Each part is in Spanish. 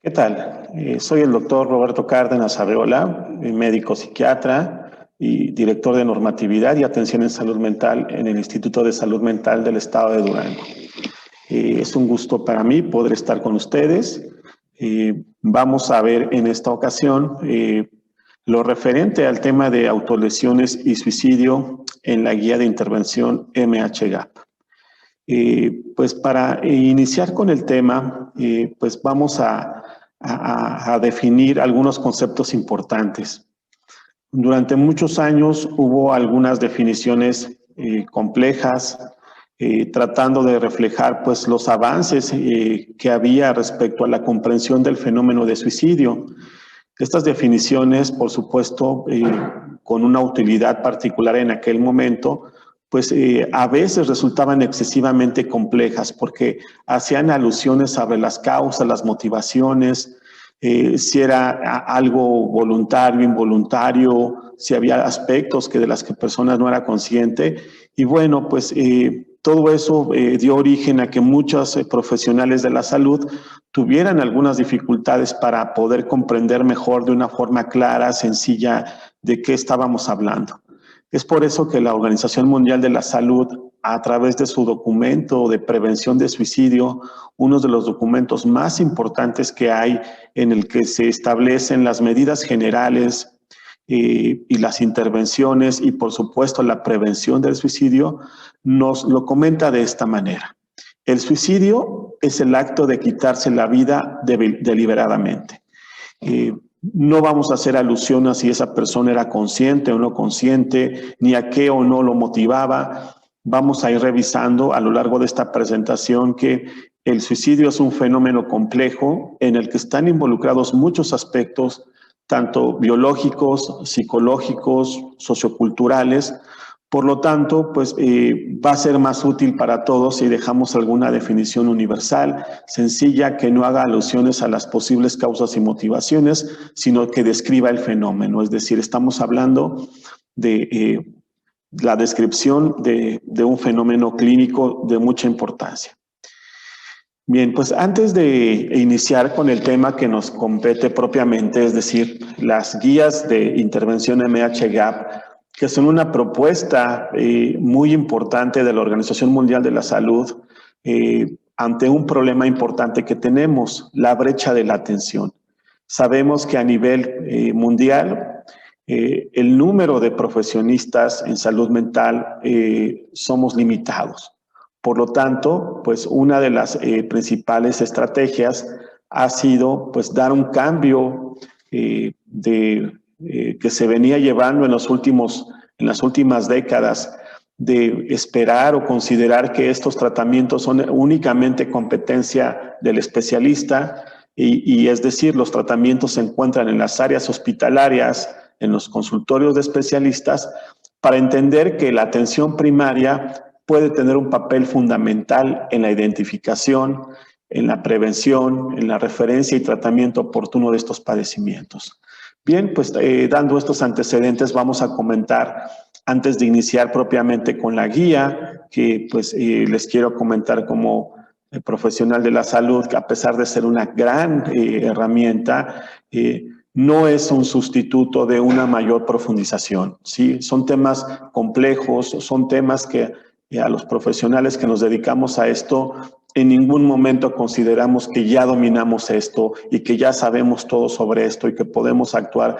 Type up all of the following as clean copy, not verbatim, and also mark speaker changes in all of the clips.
Speaker 1: ¿Qué tal? Soy el doctor Roberto Cárdenas Arreola, médico psiquiatra y director de normatividad y atención en salud mental en el Instituto de Salud Mental del Estado de Durango. Es un gusto para mí poder estar con ustedes. Vamos a ver en esta ocasión lo referente al tema de autolesiones y suicidio en la guía de intervención MHGAP. Pues para iniciar con el tema, pues vamos a definir algunos conceptos importantes. Durante muchos años hubo algunas definiciones complejas, tratando de reflejar pues los avances que había respecto a la comprensión del fenómeno de suicidio. Estas definiciones, por supuesto, con una utilidad particular en aquel momento, pues a veces resultaban excesivamente complejas porque hacían alusiones sobre las causas, las motivaciones, si era algo voluntario, involuntario, si había aspectos de las que personas no era consciente. Y bueno, pues todo eso dio origen a que muchos profesionales de la salud tuvieran algunas dificultades para poder comprender mejor de una forma clara, sencilla, de qué estábamos hablando. Es por eso que la Organización Mundial de la Salud, a través de su documento de prevención de suicidio, uno de los documentos más importantes que hay en el que se establecen las medidas generales y las intervenciones y, por supuesto, la prevención del suicidio, nos lo comenta de esta manera. El suicidio es el acto de quitarse la vida deliberadamente. No vamos a hacer alusión a si esa persona era consciente o no consciente, ni a qué o no lo motivaba. Vamos a ir revisando a lo largo de esta presentación que el suicidio es un fenómeno complejo en el que están involucrados muchos aspectos, tanto biológicos, psicológicos, socioculturales. Por lo tanto, pues va a ser más útil para todos si dejamos alguna definición universal, sencilla, que no haga alusiones a las posibles causas y motivaciones, sino que describa el fenómeno. Es decir, estamos hablando de la descripción de un fenómeno clínico de mucha importancia. Bien, pues antes de iniciar con el tema que nos compete propiamente, es decir, las guías de intervención MHGAP, que son una propuesta muy importante de la Organización Mundial de la Salud ante un problema importante que tenemos, la brecha de la atención. Sabemos que a nivel mundial el número de profesionistas en salud mental somos limitados. Por lo tanto, pues una de las principales estrategias ha sido pues dar un cambio que se venía llevando en las últimas décadas, de esperar o considerar que estos tratamientos son únicamente competencia del especialista y es decir, los tratamientos se encuentran en las áreas hospitalarias, en los consultorios de especialistas, para entender que la atención primaria puede tener un papel fundamental en la identificación, en la prevención, en la referencia y tratamiento oportuno de estos padecimientos. Bien, pues dando estos antecedentes vamos a comentar, antes de iniciar propiamente con la guía, que pues les quiero comentar como profesional de la salud, que a pesar de ser una gran herramienta, no es un sustituto de una mayor profundización, ¿sí? Son temas complejos, son temas que a los profesionales que nos dedicamos a esto, en ningún momento consideramos que ya dominamos esto y que ya sabemos todo sobre esto y que podemos actuar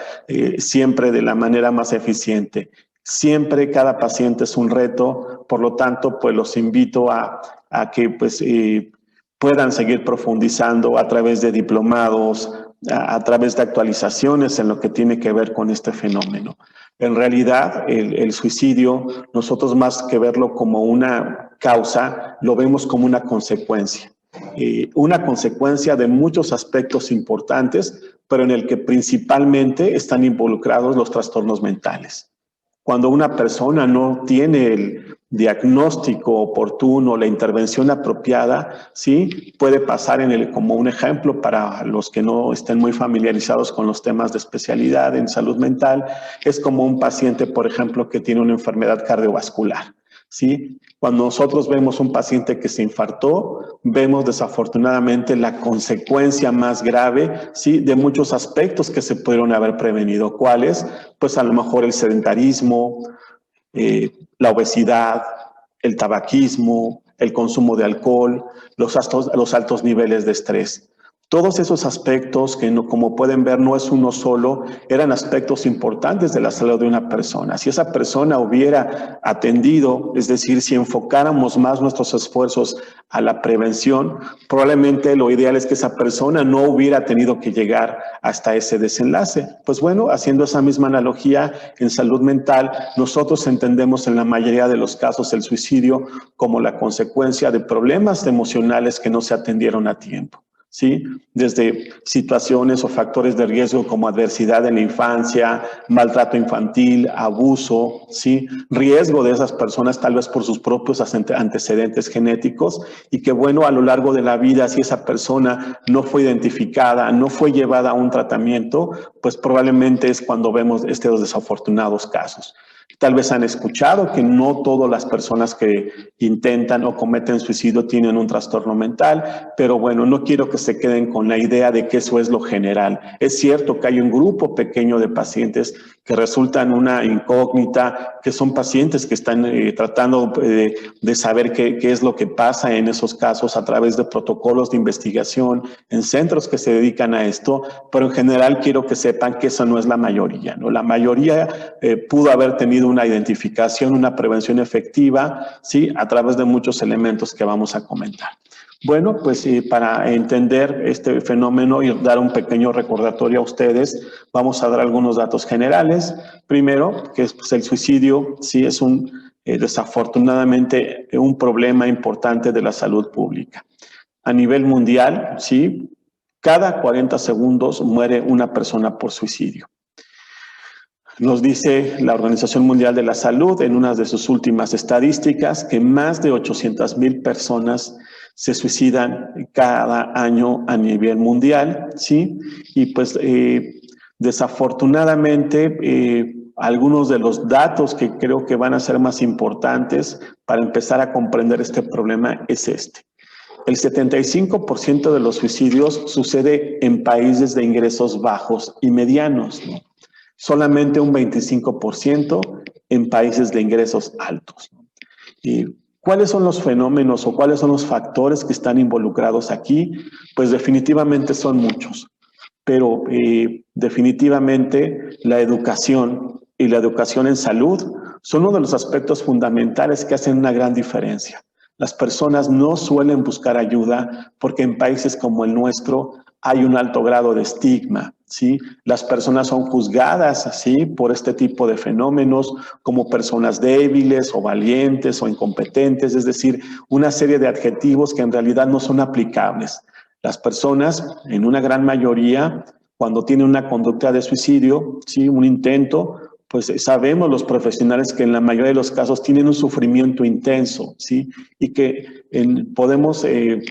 Speaker 1: siempre de la manera más eficiente. Siempre cada paciente es un reto, por lo tanto, pues los invito a que pues, puedan seguir profundizando a través de diplomados, a través de actualizaciones en lo que tiene que ver con este fenómeno. En realidad, el suicidio, nosotros más que verlo como una causa, lo vemos como una consecuencia de muchos aspectos importantes, pero en el que principalmente están involucrados los trastornos mentales. Cuando una persona no tiene el diagnóstico oportuno, la intervención apropiada, ¿sí? Puede pasar como un ejemplo para los que no estén muy familiarizados con los temas de especialidad en salud mental, es como un paciente, por ejemplo, que tiene una enfermedad cardiovascular. ¿sí? Cuando nosotros vemos un paciente que se infartó, vemos desafortunadamente la consecuencia más grave, ¿sí? De muchos aspectos que se pudieron haber prevenido. ¿Cuáles? Pues a lo mejor el sedentarismo, la obesidad, el tabaquismo, el consumo de alcohol, los altos niveles de estrés. Todos esos aspectos que, no, como pueden ver, no es uno solo, eran aspectos importantes de la salud de una persona. Si esa persona hubiera atendido, es decir, si enfocáramos más nuestros esfuerzos a la prevención, probablemente lo ideal es que esa persona no hubiera tenido que llegar hasta ese desenlace. Pues bueno, haciendo esa misma analogía en salud mental, nosotros entendemos en la mayoría de los casos el suicidio como la consecuencia de problemas emocionales que no se atendieron a tiempo. ¿Sí? Desde situaciones o factores de riesgo como adversidad en la infancia, maltrato infantil, abuso, ¿sí? Riesgo de esas personas tal vez por sus propios antecedentes genéticos y que bueno, a lo largo de la vida, si esa persona no fue identificada, no fue llevada a un tratamiento, pues probablemente es cuando vemos estos desafortunados casos. Tal vez han escuchado que no todas las personas que intentan o cometen suicidio tienen un trastorno mental, pero bueno, no quiero que se queden con la idea de que eso es lo general. Es cierto que hay un grupo pequeño de pacientes que resultan una incógnita, que son pacientes que están tratando de saber qué es lo que pasa en esos casos a través de protocolos de investigación en centros que se dedican a esto, pero en general quiero que sepan que esa no es la mayoría, ¿no? La mayoría pudo haber tenido una identificación, una prevención efectiva, ¿sí? A través de muchos elementos que vamos a comentar. Bueno, pues para entender este fenómeno y dar un pequeño recordatorio a ustedes, vamos a dar algunos datos generales. Primero, que es, pues, el suicidio, sí, es desafortunadamente un problema importante de la salud pública. A nivel mundial, sí, cada 40 segundos muere una persona por suicidio. Nos dice la Organización Mundial de la Salud en una de sus últimas estadísticas que más de 800,000 personas se suicidan cada año a nivel mundial, ¿sí? Y pues desafortunadamente algunos de los datos que creo que van a ser más importantes para empezar a comprender este problema es este. El 75% de los suicidios sucede en países de ingresos bajos y medianos, ¿no? Solamente un 25% en países de ingresos altos. ¿Y cuáles son los fenómenos o cuáles son los factores que están involucrados aquí? Pues definitivamente son muchos, pero definitivamente la educación y la educación en salud son uno de los aspectos fundamentales que hacen una gran diferencia. Las personas no suelen buscar ayuda porque en países como el nuestro hay un alto grado de estigma, ¿sí? Las personas son juzgadas, ¿sí? Por este tipo de fenómenos como personas débiles o valientes o incompetentes, es decir, una serie de adjetivos que en realidad no son aplicables. Las personas, en una gran mayoría, cuando tienen una conducta de suicidio, ¿sí? Un intento, pues sabemos los profesionales que en la mayoría de los casos tienen un sufrimiento intenso, ¿sí? Y que podemos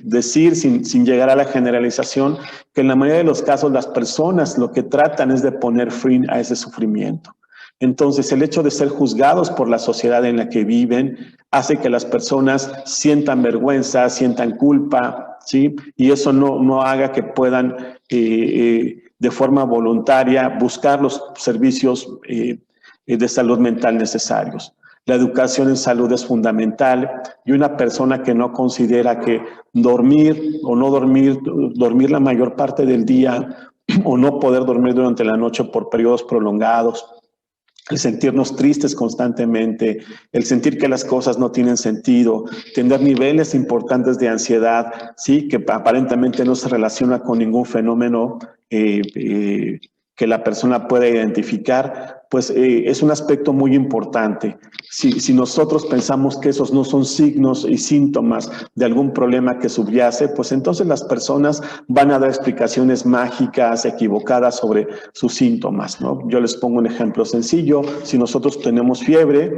Speaker 1: decir, sin llegar a la generalización, que en la mayoría de los casos las personas lo que tratan es de poner fin a ese sufrimiento. Entonces, el hecho de ser juzgados por la sociedad en la que viven hace que las personas sientan vergüenza, sientan culpa, ¿sí? Y eso no haga que puedan de forma voluntaria buscar los servicios de salud mental necesarios. La educación en salud es fundamental y una persona que no considera que dormir o no dormir, dormir la mayor parte del día o no poder dormir durante la noche por periodos prolongados, el sentirnos tristes constantemente, el sentir que las cosas no tienen sentido, tener niveles importantes de ansiedad, sí, que aparentemente no se relaciona con ningún fenómeno que la persona pueda identificar, pues es un aspecto muy importante. Si nosotros pensamos que esos no son signos y síntomas de algún problema que subyace, pues entonces las personas van a dar explicaciones mágicas, equivocadas sobre sus síntomas, ¿no? Yo les pongo un ejemplo sencillo. Si nosotros tenemos fiebre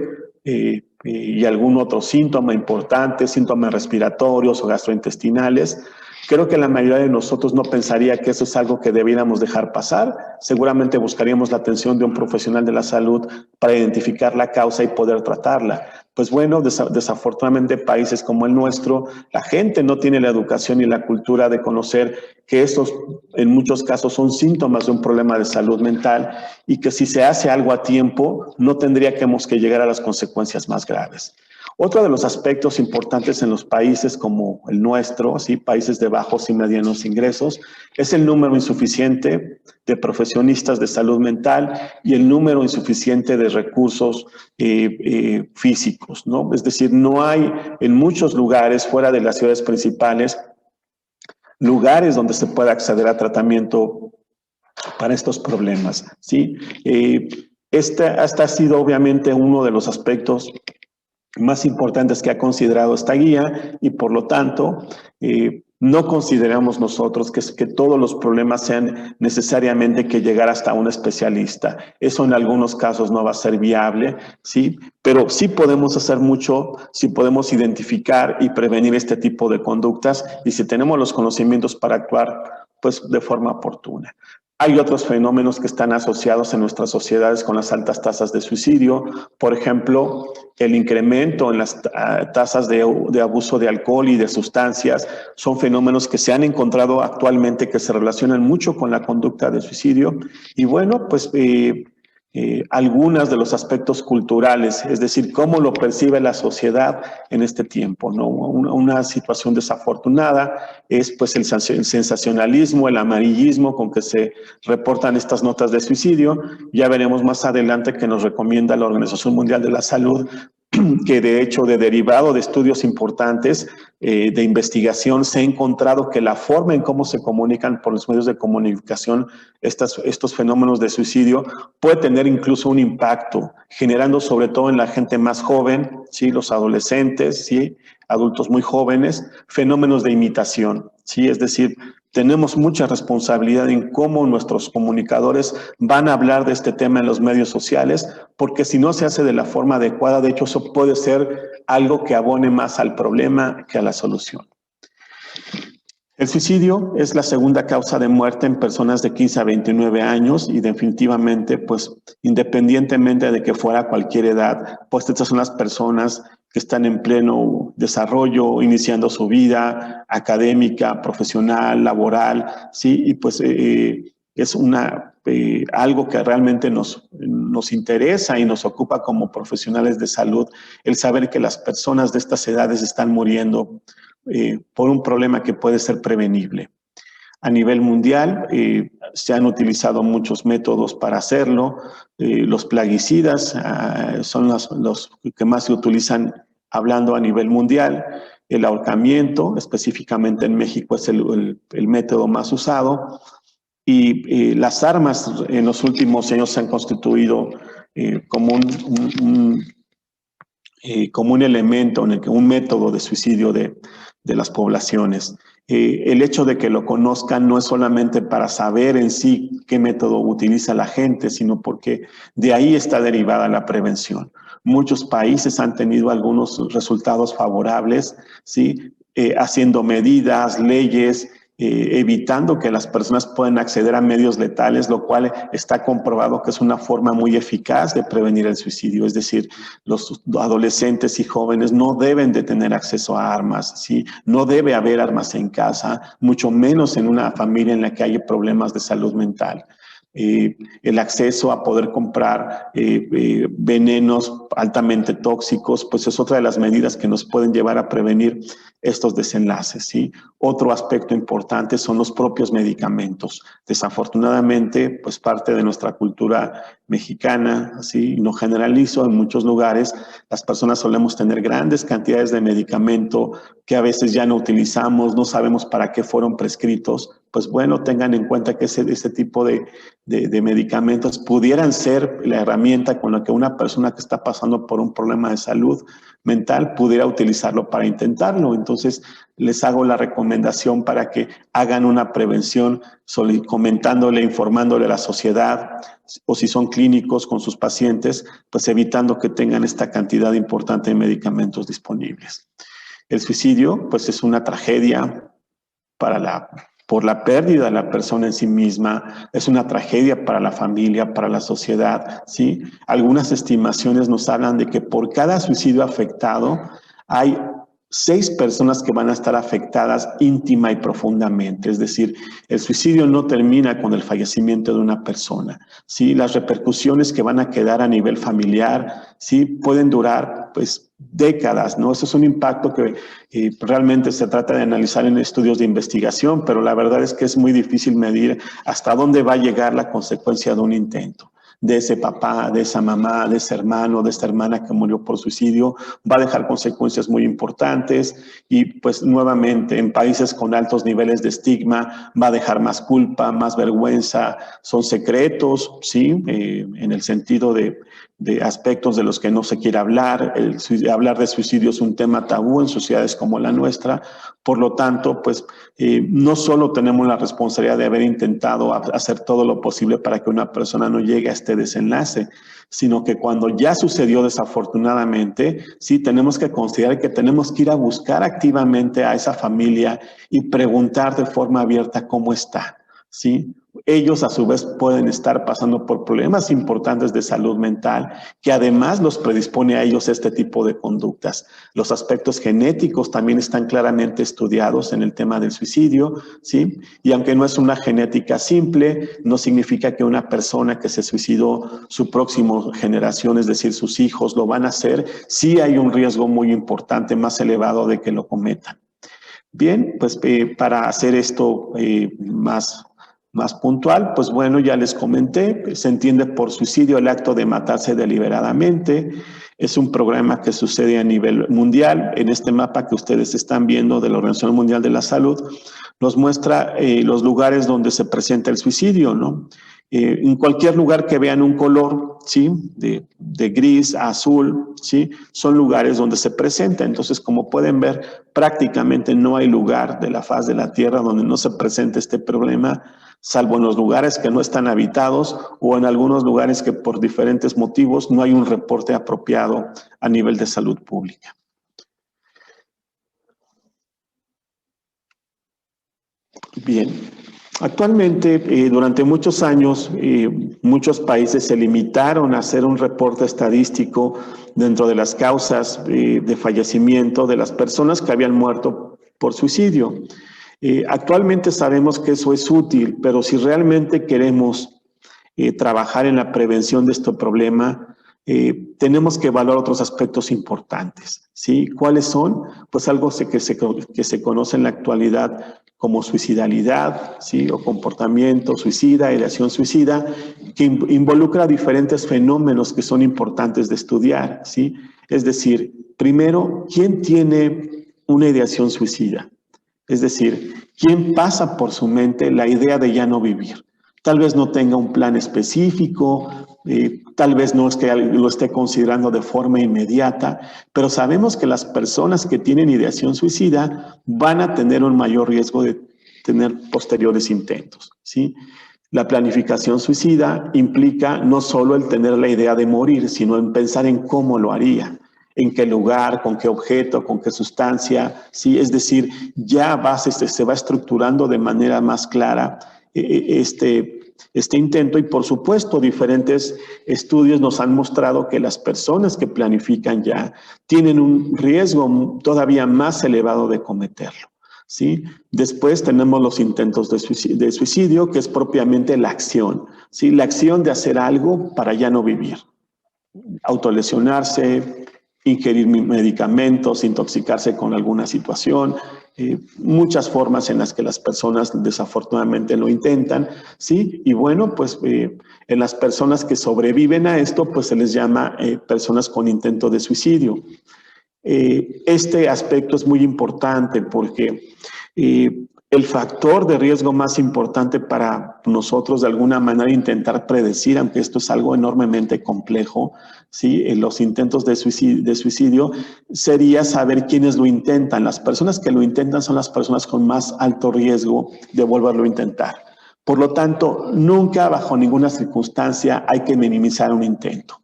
Speaker 1: y algún otro síntoma importante, síntomas respiratorios o gastrointestinales, Creo que la mayoría de nosotros no pensaría que eso es algo que debiéramos dejar pasar. Seguramente buscaríamos la atención de un profesional de la salud para identificar la causa y poder tratarla. Pues bueno, desafortunadamente países como el nuestro, la gente no tiene la educación y la cultura de conocer que estos en muchos casos son síntomas de un problema de salud mental y que si se hace algo a tiempo no tendríamos que llegar a las consecuencias más graves. Otro de los aspectos importantes en los países como el nuestro, ¿sí? Países de bajos y medianos ingresos, es el número insuficiente de profesionistas de salud mental y el número insuficiente de recursos físicos, ¿no? Es decir, no hay en muchos lugares fuera de las ciudades principales lugares donde se pueda acceder a tratamiento para estos problemas, ¿sí? Este ha sido obviamente uno de los aspectos más importantes que ha considerado esta guía y por lo tanto no consideramos nosotros que todos los problemas sean necesariamente que llegar hasta un especialista. Eso en algunos casos no va a ser viable, ¿sí? Pero sí podemos hacer mucho si podemos identificar y prevenir este tipo de conductas y si tenemos los conocimientos para actuar pues de forma oportuna. Hay otros fenómenos que están asociados en nuestras sociedades con las altas tasas de suicidio. Por ejemplo, el incremento en las tasas de abuso de alcohol y de sustancias son fenómenos que se han encontrado actualmente que se relacionan mucho con la conducta de suicidio. Y bueno, pues algunos de los aspectos culturales, es decir, cómo lo percibe la sociedad en este tiempo, ¿no? Una situación desafortunada es pues el sensacionalismo, el amarillismo con que se reportan estas notas de suicidio. Ya veremos más adelante que nos recomienda la Organización Mundial de la Salud que de hecho de derivado de estudios importantes de investigación se ha encontrado que la forma en cómo se comunican por los medios de comunicación estos fenómenos de suicidio puede tener incluso un impacto, generando sobre todo en la gente más joven, ¿sí? Los adolescentes, ¿sí? Adultos muy jóvenes, fenómenos de imitación, ¿sí? Es decir, tenemos mucha responsabilidad en cómo nuestros comunicadores van a hablar de este tema en los medios sociales, porque si no se hace de la forma adecuada, de hecho, eso puede ser algo que abone más al problema que a la solución. El suicidio es la segunda causa de muerte en personas de 15 a 29 años y definitivamente, pues, independientemente de que fuera cualquier edad, pues estas son las personas que están en pleno desarrollo, iniciando su vida académica, profesional, laboral, ¿sí? Y pues es algo que realmente nos interesa y nos ocupa como profesionales de salud, el saber que las personas de estas edades están muriendo por un problema que puede ser prevenible. A nivel mundial se han utilizado muchos métodos para hacerlo. Los plaguicidas son los que más se utilizan hablando a nivel mundial. El ahorcamiento, específicamente en México, es el método más usado. Y las armas en los últimos años se han constituido como como un elemento, un método de suicidio de las poblaciones. El hecho de que lo conozcan no es solamente para saber en sí qué método utiliza la gente, sino porque de ahí está derivada la prevención. Muchos países han tenido algunos resultados favorables, ¿sí? Haciendo medidas, leyes, evitando que las personas puedan acceder a medios letales, lo cual está comprobado que es una forma muy eficaz de prevenir el suicidio. Es decir, los adolescentes y jóvenes no deben de tener acceso a armas, ¿sí? No debe haber armas en casa, mucho menos en una familia en la que haya problemas de salud mental. El acceso a poder comprar venenos altamente tóxicos, pues es otra de las medidas que nos pueden llevar a prevenir estos desenlaces, ¿sí? Otro aspecto importante son los propios medicamentos. Desafortunadamente, pues parte de nuestra cultura mexicana, ¿sí? No generalizo, en muchos lugares las personas solemos tener grandes cantidades de medicamento que a veces ya no utilizamos, no sabemos para qué fueron prescritos. Pues bueno, tengan en cuenta que ese tipo de medicamentos pudieran ser la herramienta con la que una persona que está pasando por un problema de salud mental pudiera utilizarlo para intentarlo. Entonces, les hago la recomendación para que hagan una prevención comentándole, informándole a la sociedad, o si son clínicos con sus pacientes, pues evitando que tengan esta cantidad importante de medicamentos disponibles. El suicidio, pues es una tragedia por la pérdida de la persona en sí misma, es una tragedia para la familia, para la sociedad, ¿sí? Algunas estimaciones nos hablan de que por cada suicidio afectado hay 6 personas que van a estar afectadas íntima y profundamente. Es decir, el suicidio no termina con el fallecimiento de una persona, ¿sí? Las repercusiones que van a quedar a nivel familiar, ¿sí? Pueden durar, pues, décadas, ¿no? Eso es un impacto que realmente se trata de analizar en estudios de investigación, pero la verdad es que es muy difícil medir hasta dónde va a llegar la consecuencia de un intento. De ese papá, de esa mamá, de ese hermano, de esta hermana que murió por suicidio, va a dejar consecuencias muy importantes y pues nuevamente en países con altos niveles de estigma va a dejar más culpa, más vergüenza, son secretos, ¿sí? En el sentido de aspectos de los que no se quiere hablar. Hablar de suicidio es un tema tabú en sociedades como la nuestra. Por lo tanto, pues no solo tenemos la responsabilidad de haber intentado hacer todo lo posible para que una persona no llegue a este desenlace, sino que cuando ya sucedió desafortunadamente, sí tenemos que considerar que tenemos que ir a buscar activamente a esa familia y preguntar de forma abierta cómo está, ¿sí? Ellos a su vez pueden estar pasando por problemas importantes de salud mental que además los predispone a ellos este tipo de conductas. Los aspectos genéticos también están claramente estudiados en el tema del suicidio, ¿sí? Y aunque no es una genética simple, no significa que una persona que se suicidó, su próxima generación, es decir, sus hijos, lo van a hacer. Sí hay un riesgo muy importante, más elevado de que lo cometan. Bien, pues para hacer esto más puntual, pues bueno, ya les comenté, se entiende por suicidio el acto de matarse deliberadamente. Es un programa que sucede a nivel mundial. En este mapa que ustedes están viendo de la Organización Mundial de la Salud, nos muestra los lugares donde se presenta el suicidio, ¿no? En cualquier lugar que vean un color, ¿sí? De gris a azul, ¿sí? Son lugares donde se presenta. Entonces, como pueden ver, prácticamente no hay lugar de la faz de la Tierra donde no se presente este problema, salvo en los lugares que no están habitados o en algunos lugares que por diferentes motivos no hay un reporte apropiado a nivel de salud pública. Bien, actualmente durante muchos años muchos países se limitaron a hacer un reporte estadístico dentro de las causas de fallecimiento de las personas que habían muerto por suicidio. Actualmente sabemos que eso es útil, pero si realmente queremos trabajar en la prevención de este problema, tenemos que evaluar otros aspectos importantes, ¿sí? ¿Cuáles son? Pues algo que se conoce en la actualidad como suicidalidad, ¿sí? O comportamiento suicida, ideación suicida, que involucra diferentes fenómenos que son importantes de estudiar, ¿sí? Es decir, primero, ¿quién tiene una ideación suicida? Es decir, ¿quién pasa por su mente la idea de ya no vivir? Tal vez no tenga un plan específico, tal vez no es que lo esté considerando de forma inmediata, pero sabemos que las personas que tienen ideación suicida van a tener un mayor riesgo de tener posteriores intentos, ¿sí? La planificación suicida implica no solo el tener la idea de morir, sino en pensar en cómo lo haría, en qué lugar, con qué objeto, con qué sustancia, ¿sí? Es decir, ya se va estructurando de manera más clara este intento y por supuesto diferentes estudios nos han mostrado que las personas que planifican ya tienen un riesgo todavía más elevado de cometerlo, ¿sí? Después tenemos los intentos de suicidio, que es propiamente la acción, ¿sí? La acción de hacer algo para ya no vivir, autolesionarse, ingerir medicamentos, intoxicarse con alguna situación, muchas formas en las que las personas desafortunadamente lo intentan, ¿sí? Y bueno, pues en las personas que sobreviven a esto, pues se les llama personas con intento de suicidio. Este aspecto es muy importante porque el factor de riesgo más importante para nosotros de alguna manera intentar predecir, aunque esto es algo enormemente complejo, ¿sí? En los intentos de suicidio sería saber quiénes lo intentan. Las personas que lo intentan son las personas con más alto riesgo de volverlo a intentar. Por lo tanto, nunca bajo ninguna circunstancia hay que minimizar un intento.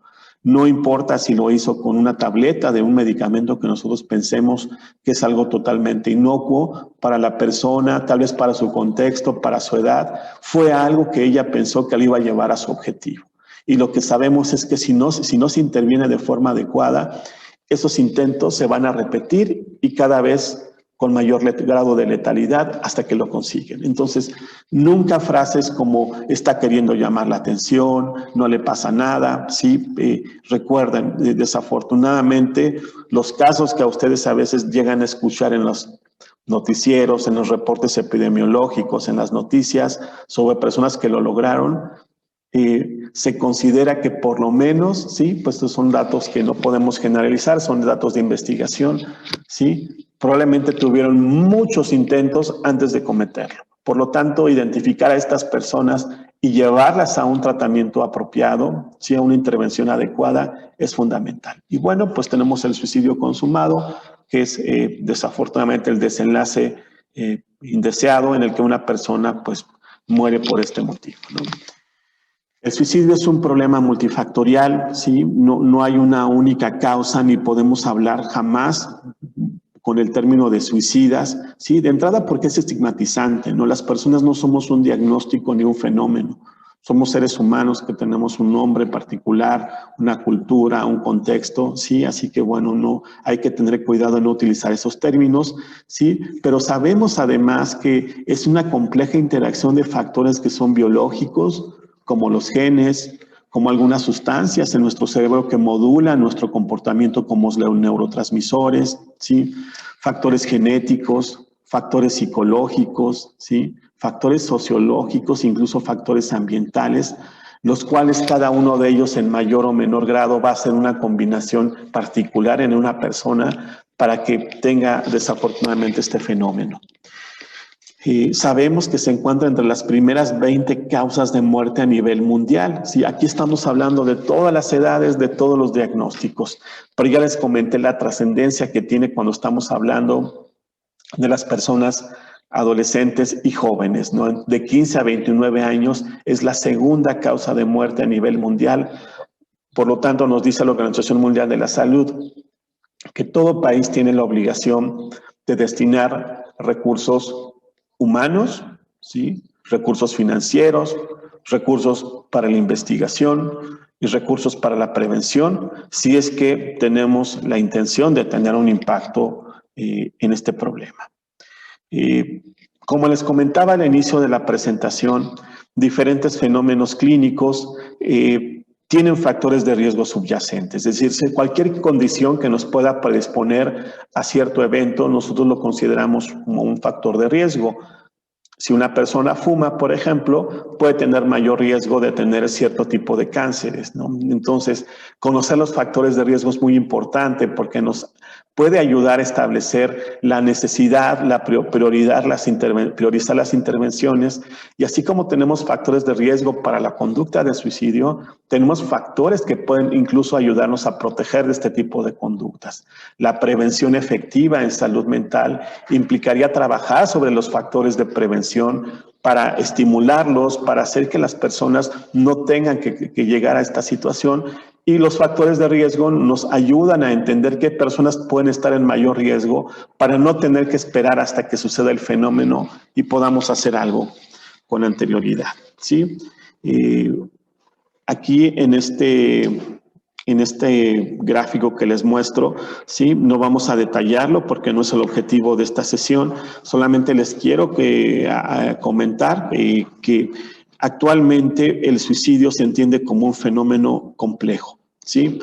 Speaker 1: No importa si lo hizo con una tableta de un medicamento que nosotros pensemos que es algo totalmente inocuo para la persona, tal vez para su contexto, para su edad, fue algo que ella pensó que le iba a llevar a su objetivo. Y lo que sabemos es que si no se interviene de forma adecuada, esos intentos se van a repetir y cada vez con mayor grado de letalidad hasta que lo consiguen. Entonces, nunca frases como está queriendo llamar la atención, no le pasa nada, ¿sí? Recuerden, desafortunadamente, los casos que a ustedes a veces llegan a escuchar en los noticieros, en los reportes epidemiológicos, en las noticias sobre personas que lo lograron, se considera que por lo menos, sí, pues estos son datos que no podemos generalizar, son datos de investigación, sí, probablemente tuvieron muchos intentos antes de cometerlo. Por lo tanto, identificar a estas personas y llevarlas a un tratamiento apropiado, sí, a una intervención adecuada, es fundamental. Y bueno, pues tenemos el suicidio consumado, que es desafortunadamente el desenlace indeseado en el que una persona pues muere por este motivo, ¿no? El suicidio es un problema multifactorial, ¿sí? No hay una única causa ni podemos hablar jamás con el término de suicidas, ¿sí? De entrada porque es estigmatizante, ¿no? Las personas no somos un diagnóstico ni un fenómeno. Somos seres humanos que tenemos un nombre particular, una cultura, un contexto, ¿sí? Así que, bueno, no hay que tener cuidado en no utilizar esos términos, ¿sí? Pero sabemos además que es una compleja interacción de factores que son biológicos, como los genes, como algunas sustancias en nuestro cerebro que modulan nuestro comportamiento como los neurotransmisores, ¿sí? Factores genéticos, factores psicológicos, ¿sí? Factores sociológicos, incluso factores ambientales, los cuales cada uno de ellos en mayor o menor grado va a ser una combinación particular en una persona para que tenga desafortunadamente este fenómeno. Sabemos que se encuentra entre las primeras 20 causas de muerte a nivel mundial. Sí, aquí estamos hablando de todas las edades, de todos los diagnósticos, pero ya les comenté la trascendencia que tiene cuando estamos hablando de las personas adolescentes y jóvenes, ¿no? De 15 a 29 años es la segunda causa de muerte a nivel mundial. Por lo tanto, nos dice la Organización Mundial de la Salud que todo país tiene la obligación de destinar recursos humanos, ¿sí? Recursos financieros, recursos para la investigación y recursos para la prevención, si es que tenemos la intención de tener un impacto en este problema. Como les comentaba al inicio de la presentación, diferentes fenómenos clínicos tienen factores de riesgo subyacentes, es decir, cualquier condición que nos pueda predisponer a cierto evento, nosotros lo consideramos como un factor de riesgo. Si una persona fuma, por ejemplo, puede tener mayor riesgo de tener cierto tipo de cánceres, ¿no? Entonces, conocer los factores de riesgo es muy importante porque nos puede ayudar a establecer la necesidad, la priorizar las intervenciones, y así como tenemos factores de riesgo para la conducta de suicidio, tenemos factores que pueden incluso ayudarnos a proteger de este tipo de conductas. La prevención efectiva en salud mental implicaría trabajar sobre los factores de prevención para estimularlos, para hacer que las personas no tengan que llegar a esta situación. Y los factores de riesgo nos ayudan a entender qué personas pueden estar en mayor riesgo para no tener que esperar hasta que suceda el fenómeno y podamos hacer algo con anterioridad, ¿sí? Aquí en este gráfico que les muestro, ¿sí? No vamos a detallarlo porque no es el objetivo de esta sesión, solamente les quiero comentar que actualmente el suicidio se entiende como un fenómeno complejo, ¿sí?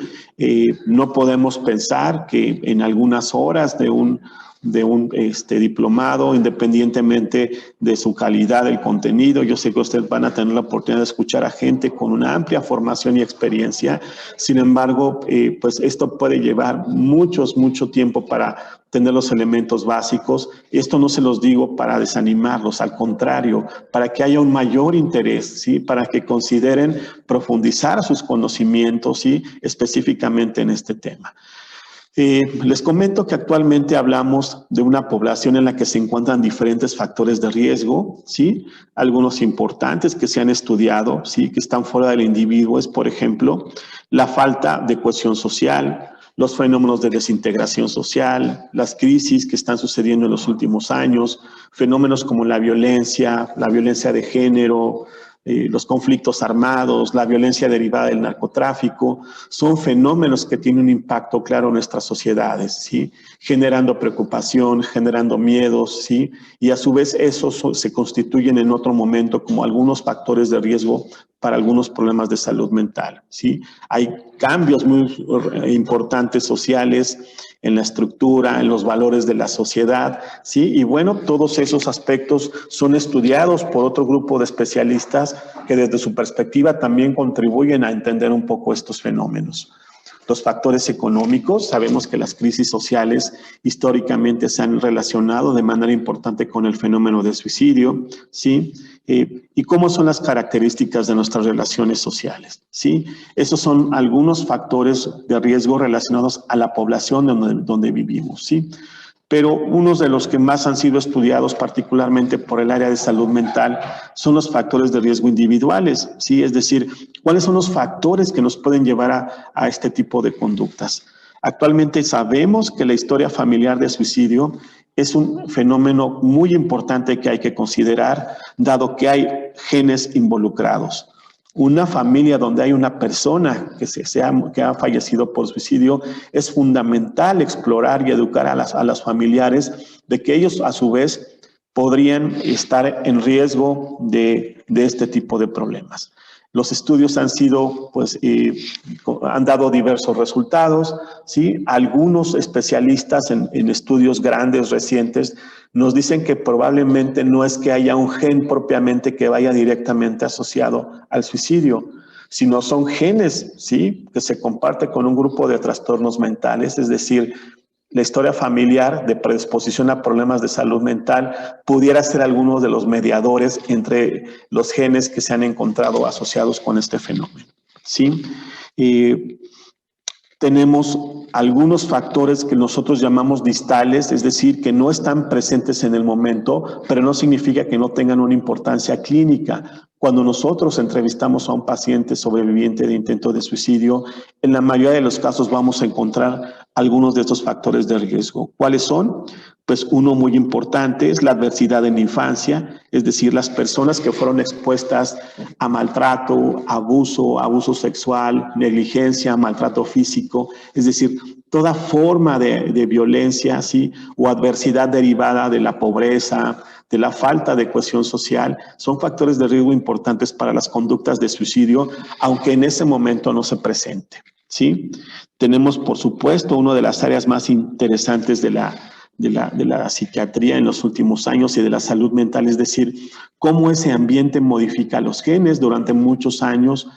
Speaker 1: No podemos pensar que en algunas horas de un diplomado, independientemente de su calidad, del contenido. Yo sé que ustedes van a tener la oportunidad de escuchar a gente con una amplia formación y experiencia. Sin embargo, pues esto puede llevar mucho tiempo para tener los elementos básicos. Esto no se los digo para desanimarlos, al contrario, para que haya un mayor interés, ¿sí? Para que consideren profundizar sus conocimientos, ¿sí? Específicamente en este tema. Les comento que actualmente hablamos de una población en la que se encuentran diferentes factores de riesgo, ¿sí? Algunos importantes que se han estudiado, ¿sí? Que están fuera del individuo es, por ejemplo, la falta de cohesión social, los fenómenos de desintegración social, las crisis que están sucediendo en los últimos años, fenómenos como la violencia de género, los conflictos armados, la violencia derivada del narcotráfico, son fenómenos que tienen un impacto claro en nuestras sociedades, ¿sí? Generando preocupación, generando miedos, ¿sí? Y a su vez esos se constituyen en otro momento como algunos factores de riesgo para algunos problemas de salud mental, ¿sí? Hay cambios muy importantes sociales en la estructura, en los valores de la sociedad, ¿sí? Y bueno, todos esos aspectos son estudiados por otro grupo de especialistas que desde su perspectiva también contribuyen a entender un poco estos fenómenos. Los factores económicos, sabemos que las crisis sociales históricamente se han relacionado de manera importante con el fenómeno de suicidio, ¿sí? Y cómo son las características de nuestras relaciones sociales, ¿sí? Esos son algunos factores de riesgo relacionados a la población donde vivimos, ¿sí? Pero unos de los que más han sido estudiados, particularmente por el área de salud mental, son los factores de riesgo individuales, ¿sí? Es decir, ¿cuáles son los factores que nos pueden llevar a este tipo de conductas? Actualmente sabemos que la historia familiar de suicidio es un fenómeno muy importante que hay que considerar, dado que hay genes involucrados. Una familia donde hay una persona que ha fallecido por suicidio, es fundamental explorar y educar a las familiares de que ellos a su vez podrían estar en riesgo de este tipo de problemas. Los estudios han sido, pues, han dado diversos resultados, ¿sí? Algunos especialistas en estudios grandes, recientes, nos dicen que probablemente no es que haya un gen propiamente que vaya directamente asociado al suicidio, sino son genes, ¿sí? Que se comparte con un grupo de trastornos mentales, es decir, la historia familiar de predisposición a problemas de salud mental pudiera ser alguno de los mediadores entre los genes que se han encontrado asociados con este fenómeno, ¿sí? Tenemos algunos factores que nosotros llamamos distales, es decir, que no están presentes en el momento, pero no significa que no tengan una importancia clínica. Cuando nosotros entrevistamos a un paciente sobreviviente de intento de suicidio, en la mayoría de los casos vamos a encontrar algunos de estos factores de riesgo. ¿Cuáles son? Pues uno muy importante es la adversidad en la infancia, es decir, las personas que fueron expuestas a maltrato, abuso sexual, negligencia, maltrato físico, es decir, toda forma de violencia, ¿sí? O adversidad derivada de la pobreza, de la falta de cohesión social, son factores de riesgo importantes para las conductas de suicidio, aunque en ese momento no se presente, ¿sí? Tenemos, por supuesto, una de las áreas más interesantes de la psiquiatría en los últimos años y de la salud mental, es decir, cómo ese ambiente modifica los genes. Durante muchos años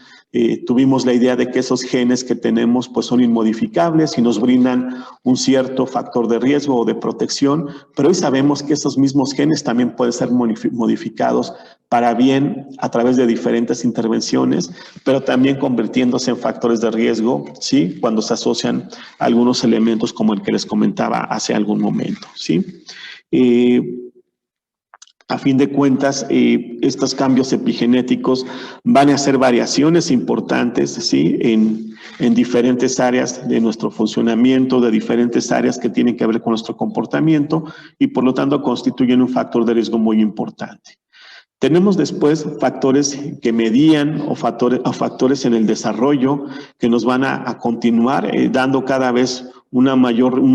Speaker 1: tuvimos la idea de que esos genes que tenemos pues son inmodificables y nos brindan un cierto factor de riesgo o de protección, pero hoy sabemos que esos mismos genes también pueden ser modificados para bien a través de diferentes intervenciones, pero también convirtiéndose en factores de riesgo, ¿sí? Cuando se asocian a algunos elementos como el que les comentaba hace algún momento, ¿sí? A fin de cuentas, estos cambios epigenéticos van a hacer variaciones importantes, ¿sí? En diferentes áreas de nuestro funcionamiento, de diferentes áreas que tienen que ver con nuestro comportamiento y por lo tanto constituyen un factor de riesgo muy importante. Tenemos después factores que medían o factores en el desarrollo que nos van a continuar dando cada vez un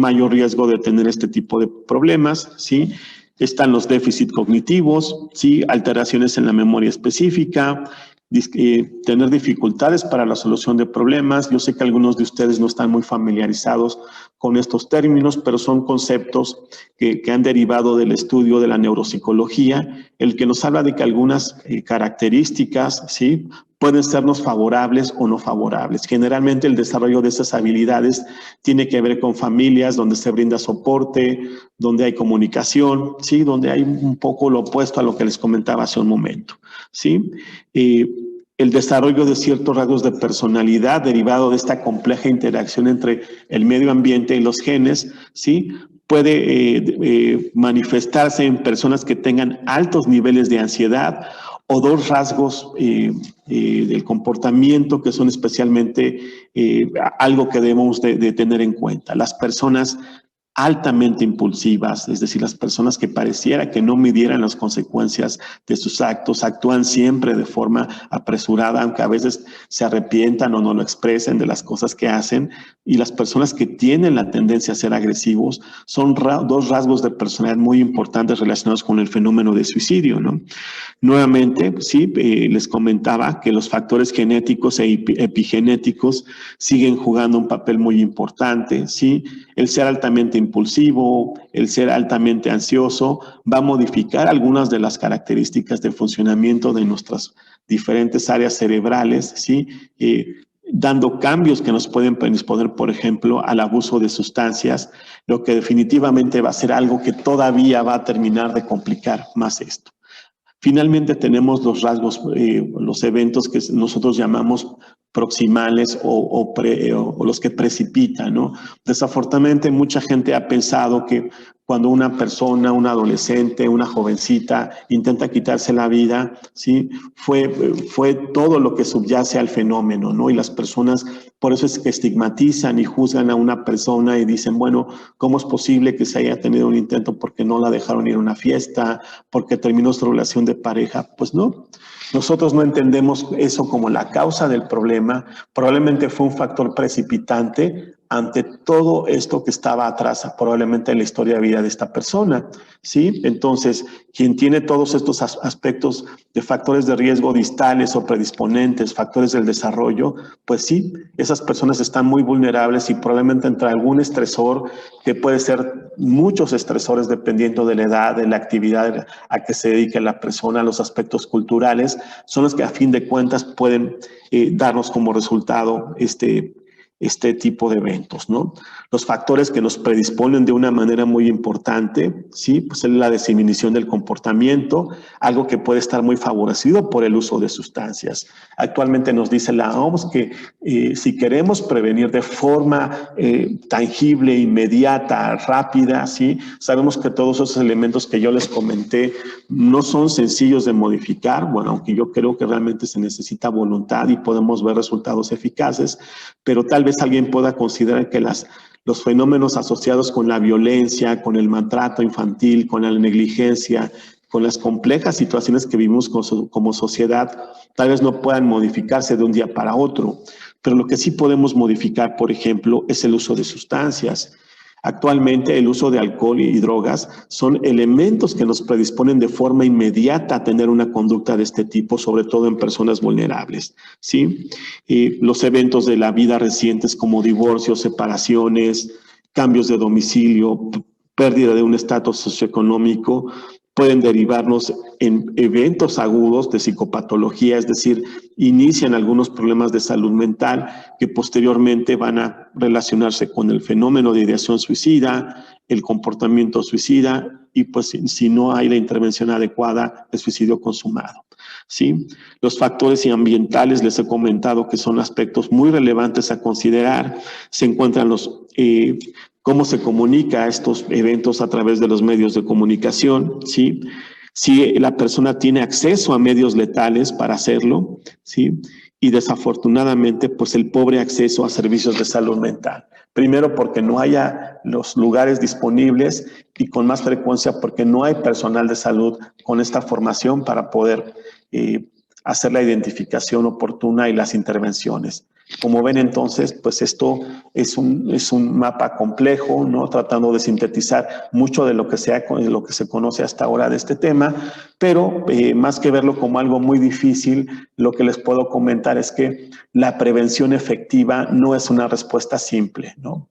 Speaker 1: mayor riesgo de tener este tipo de problemas, ¿sí? Están los déficits cognitivos, ¿sí? Alteraciones en la memoria específica, tener dificultades para la solución de problemas. Yo sé que algunos de ustedes no están muy familiarizados con estos términos, pero son conceptos que han derivado del estudio de la neuropsicología, el que nos habla de que algunas características, ¿sí? Pueden sernos favorables o no favorables. Generalmente el desarrollo de esas habilidades tiene que ver con familias donde se brinda soporte, donde hay comunicación, ¿sí? Donde hay un poco lo opuesto a lo que les comentaba hace un momento, ¿sí? el desarrollo de ciertos rasgos de personalidad derivado de esta compleja interacción entre el medio ambiente y los genes, ¿sí? Puede manifestarse en personas que tengan altos niveles de ansiedad o dos rasgos del comportamiento que son especialmente algo que debemos de tener en cuenta. Las personas altamente impulsivas, es decir, las personas que pareciera que no midieran las consecuencias de sus actos, actúan siempre de forma apresurada, aunque a veces se arrepientan o no lo expresen de las cosas que hacen, y las personas que tienen la tendencia a ser agresivos son dos rasgos de personalidad muy importantes relacionados con el fenómeno de suicidio, ¿no? Nuevamente, sí, les comentaba que los factores genéticos e epigenéticos siguen jugando un papel muy importante, ¿sí? El ser altamente impulsivo, el ser altamente ansioso, va a modificar algunas de las características de funcionamiento de nuestras diferentes áreas cerebrales, ¿sí? Dando cambios que nos pueden predisponer, por ejemplo, al abuso de sustancias, lo que definitivamente va a ser algo que todavía va a terminar de complicar más esto. Finalmente tenemos los rasgos, los eventos que nosotros llamamos proximales o los que precipitan, ¿no? Desafortunadamente mucha gente ha pensado que cuando una persona, un adolescente, una jovencita intenta quitarse la vida, ¿sí? Fue todo lo que subyace al fenómeno, ¿no? Y las personas por eso es que estigmatizan y juzgan a una persona y dicen, bueno, ¿cómo es posible que se haya tenido un intento porque no la dejaron ir a una fiesta, porque terminó su relación de pareja? Pues no. Nosotros no entendemos eso como la causa del problema. Probablemente fue un factor precipitante ante todo esto que estaba atrás, probablemente en la historia de vida de esta persona, ¿sí? Entonces, quien tiene todos estos aspectos de factores de riesgo distales o predisponentes, factores del desarrollo, pues sí, esas personas están muy vulnerables y probablemente entre algún estresor, que puede ser muchos estresores dependiendo de la edad, de la actividad a que se dedique la persona, los aspectos culturales, son los que a fin de cuentas pueden darnos como resultado este tipo de eventos, ¿no? Los factores que nos predisponen de una manera muy importante, ¿sí? Pues es la disminución del comportamiento, algo que puede estar muy favorecido por el uso de sustancias. Actualmente nos dice la OMS que si queremos prevenir de forma tangible, inmediata, rápida, ¿sí? Sabemos que todos esos elementos que yo les comenté no son sencillos de modificar, bueno, aunque yo creo que realmente se necesita voluntad y podemos ver resultados eficaces, pero tal vez alguien pueda considerar que los fenómenos asociados con la violencia, con el maltrato infantil, con la negligencia, con las complejas situaciones que vivimos como sociedad, tal vez no puedan modificarse de un día para otro. Pero lo que sí podemos modificar, por ejemplo, es el uso de sustancias. Actualmente el uso de alcohol y drogas son elementos que nos predisponen de forma inmediata a tener una conducta de este tipo, sobre todo en personas vulnerables, ¿sí? Los eventos de la vida recientes como divorcios, separaciones, cambios de domicilio, pérdida de un estatus socioeconómico, pueden derivarnos en eventos agudos de psicopatología, es decir, inician algunos problemas de salud mental que posteriormente van a relacionarse con el fenómeno de ideación suicida, el comportamiento suicida y pues si no hay la intervención adecuada, el suicidio consumado. ¿Sí? Los factores ambientales, les he comentado que son aspectos muy relevantes a considerar. Se encuentran cómo se comunica estos eventos a través de los medios de comunicación, ¿sí? Si la persona tiene acceso a medios letales para hacerlo, ¿sí? Y desafortunadamente, pues el pobre acceso a servicios de salud mental. Primero porque no haya los lugares disponibles y con más frecuencia porque no hay personal de salud con esta formación para poder hacer la identificación oportuna y las intervenciones. Como ven entonces, pues esto es un mapa complejo, ¿no? Tratando de sintetizar mucho de lo que se conoce hasta ahora de este tema, pero más que verlo como algo muy difícil, lo que les puedo comentar es que la prevención efectiva no es una respuesta simple, ¿no?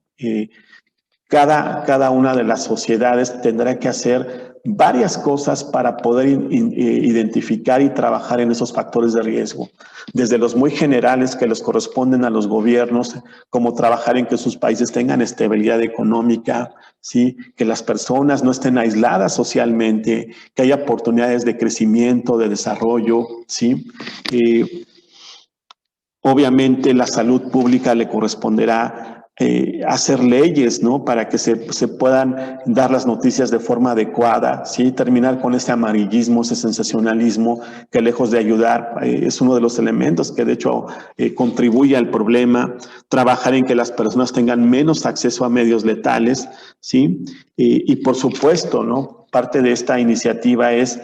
Speaker 1: Cada una de las sociedades tendrá que hacer varias cosas para poder identificar y trabajar en esos factores de riesgo. Desde los muy generales que les corresponden a los gobiernos, como trabajar en que sus países tengan estabilidad económica, ¿sí? Que las personas no estén aisladas socialmente, que haya oportunidades de crecimiento, de desarrollo, ¿sí? Obviamente la salud pública le corresponderá hacer leyes, ¿no? Para que se puedan dar las noticias de forma adecuada, ¿sí? Terminar con ese amarillismo, ese sensacionalismo que lejos de ayudar es uno de los elementos que de hecho contribuye al problema. Trabajar en que las personas tengan menos acceso a medios letales, ¿sí? Y por supuesto, ¿no? Parte de esta iniciativa es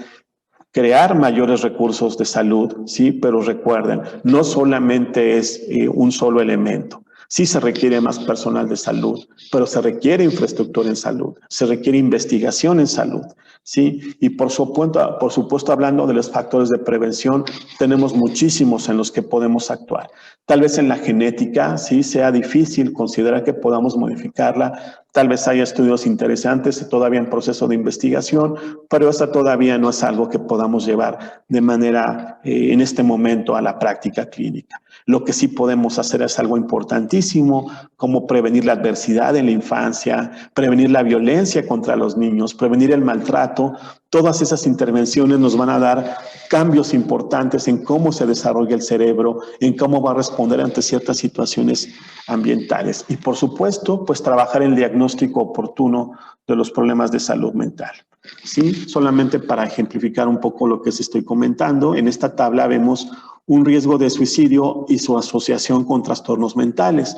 Speaker 1: crear mayores recursos de salud, sí, pero recuerden, no solamente es un solo elemento. Sí se requiere más personal de salud, pero se requiere infraestructura en salud, se requiere investigación en salud, ¿sí? Y por supuesto, hablando de los factores de prevención, tenemos muchísimos en los que podemos actuar. Tal vez en la genética, sí, sea difícil considerar que podamos modificarla. Tal vez haya estudios interesantes todavía en proceso de investigación, pero esta todavía no es algo que podamos llevar de manera en este momento a la práctica clínica. Lo que sí podemos hacer es algo importantísimo, como prevenir la adversidad en la infancia, prevenir la violencia contra los niños, prevenir el maltrato. Todas esas intervenciones nos van a dar cambios importantes en cómo se desarrolla el cerebro, en cómo va a responder ante ciertas situaciones ambientales. Y por supuesto, pues trabajar en el diagnóstico oportuno de los problemas de salud mental. Sí, solamente para ejemplificar un poco lo que les estoy comentando, en esta tabla vemos un riesgo de suicidio y su asociación con trastornos mentales.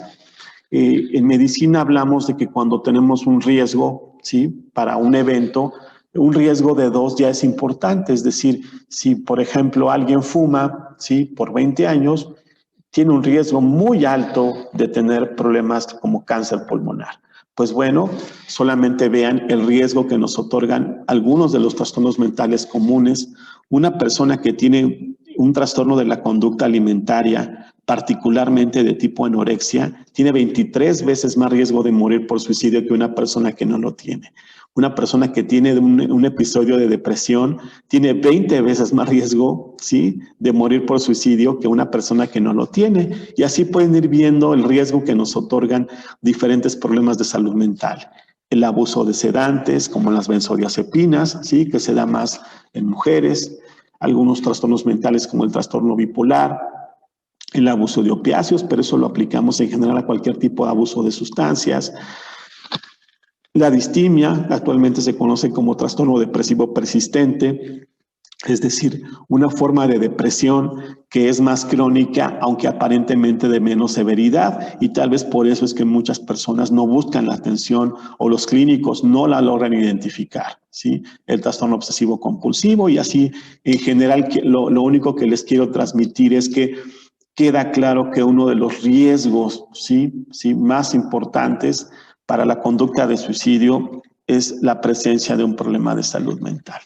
Speaker 1: En medicina hablamos de que cuando tenemos un riesgo, ¿sí? Para un evento, un riesgo de 2 ya es importante. Es decir, si por ejemplo alguien fuma, ¿sí? Por 20 años, tiene un riesgo muy alto de tener problemas como cáncer pulmonar. Pues bueno, solamente vean el riesgo que nos otorgan algunos de los trastornos mentales comunes. Una persona que tiene un trastorno de la conducta alimentaria, particularmente de tipo anorexia, tiene 23 veces más riesgo de morir por suicidio que una persona que no lo tiene. Una persona que tiene un episodio de depresión tiene 20 veces más riesgo, ¿sí?, de morir por suicidio que una persona que no lo tiene. Y así pueden ir viendo el riesgo que nos otorgan diferentes problemas de salud mental. El abuso de sedantes, como las benzodiazepinas, ¿sí?, que se da más en mujeres. Algunos trastornos mentales como el trastorno bipolar, el abuso de opiáceos, pero eso lo aplicamos en general a cualquier tipo de abuso de sustancias. La distimia actualmente se conoce como trastorno depresivo persistente, es decir, una forma de depresión que es más crónica, aunque aparentemente de menos severidad, y tal vez por eso es que muchas personas no buscan la atención o los clínicos no la logran identificar, ¿sí? El trastorno obsesivo compulsivo y así, en general, lo único que les quiero transmitir es que queda claro que uno de los riesgos, ¿sí?, más importantes para la conducta de suicidio es la presencia de un problema de salud mental.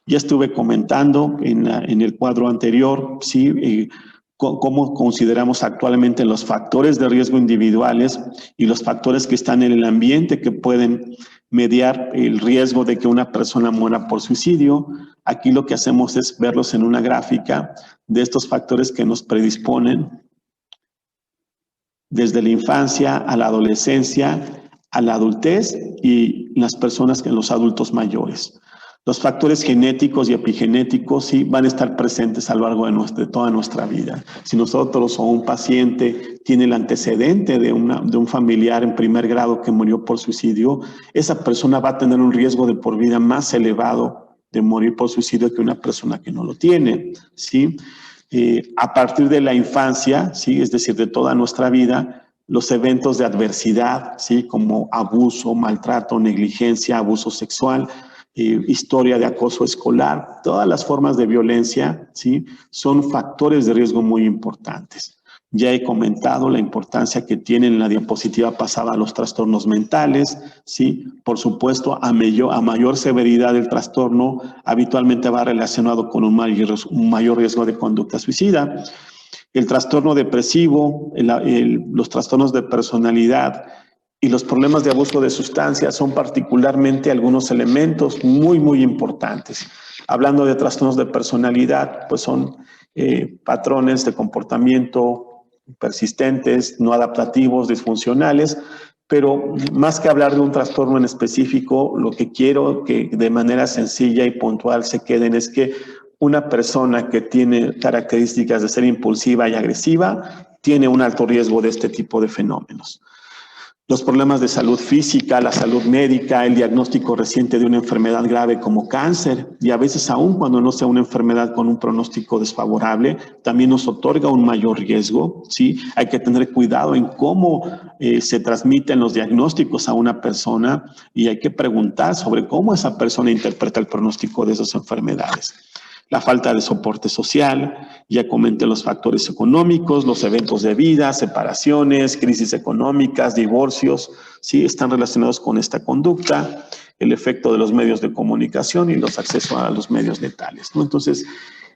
Speaker 1: Ya estuve comentando en el cuadro anterior, ¿sí?, cómo consideramos actualmente los factores de riesgo individuales y los factores que están en el ambiente que pueden mediar el riesgo de que una persona muera por suicidio. Aquí lo que hacemos es verlos en una gráfica de estos factores que nos predisponen desde la infancia a la adolescencia, a la adultez y las personas que los adultos mayores. Los factores genéticos y epigenéticos sí van a estar presentes a lo largo de toda nuestra vida. Si nosotros o un paciente tiene el antecedente de un familiar en primer grado que murió por suicidio, esa persona va a tener un riesgo de por vida más elevado de morir por suicidio que una persona que no lo tiene, ¿sí? A partir de la infancia, ¿sí?, es decir, de toda nuestra vida, los eventos de adversidad, ¿sí?, como abuso, maltrato, negligencia, abuso sexual, historia de acoso escolar, todas las formas de violencia, ¿sí?, son factores de riesgo muy importantes. Ya he comentado la importancia que tienen en la diapositiva pasada los trastornos mentales, ¿sí? Por supuesto, a mayor severidad del trastorno, habitualmente va relacionado con un mayor riesgo de conducta suicida. El trastorno depresivo, los trastornos de personalidad y los problemas de abuso de sustancias son particularmente algunos elementos muy, muy importantes. Hablando de trastornos de personalidad, pues son patrones de comportamiento persistentes, no adaptativos, disfuncionales, pero más que hablar de un trastorno en específico, lo que quiero que de manera sencilla y puntual se queden es que una persona que tiene características de ser impulsiva y agresiva tiene un alto riesgo de este tipo de fenómenos. Los problemas de salud física, la salud médica, el diagnóstico reciente de una enfermedad grave como cáncer, y a veces aún cuando no sea una enfermedad con un pronóstico desfavorable, también nos otorga un mayor riesgo, ¿sí? Hay que tener cuidado en cómo se transmiten los diagnósticos a una persona y hay que preguntar sobre cómo esa persona interpreta el pronóstico de esas enfermedades. La falta de soporte social, ya comenté los factores económicos, los eventos de vida, separaciones, crisis económicas, divorcios, sí, están relacionados con esta conducta, el efecto de los medios de comunicación y los accesos a los medios letales, ¿no? Entonces,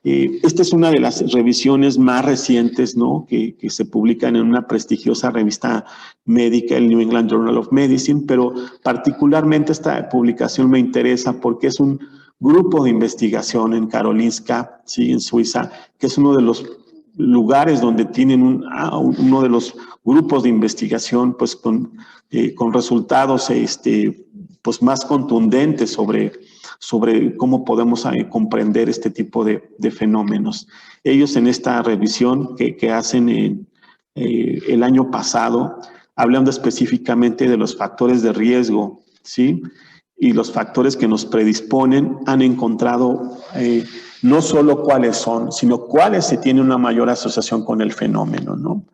Speaker 1: esta es una de las revisiones más recientes, ¿no? que se publican en una prestigiosa revista médica, el New England Journal of Medicine, pero particularmente esta publicación me interesa porque es un grupo de investigación en Karolinska, ¿sí? En Suiza, que es uno de los lugares donde tienen uno de los grupos de investigación pues con resultados pues más contundentes sobre cómo podemos comprender este tipo de fenómenos. Ellos en esta revisión que hacen el año pasado, hablando específicamente de los factores de riesgo, ¿sí? Y los factores que nos predisponen, han encontrado no solo cuáles son, sino cuáles se tiene una mayor asociación con el fenómeno, ¿no?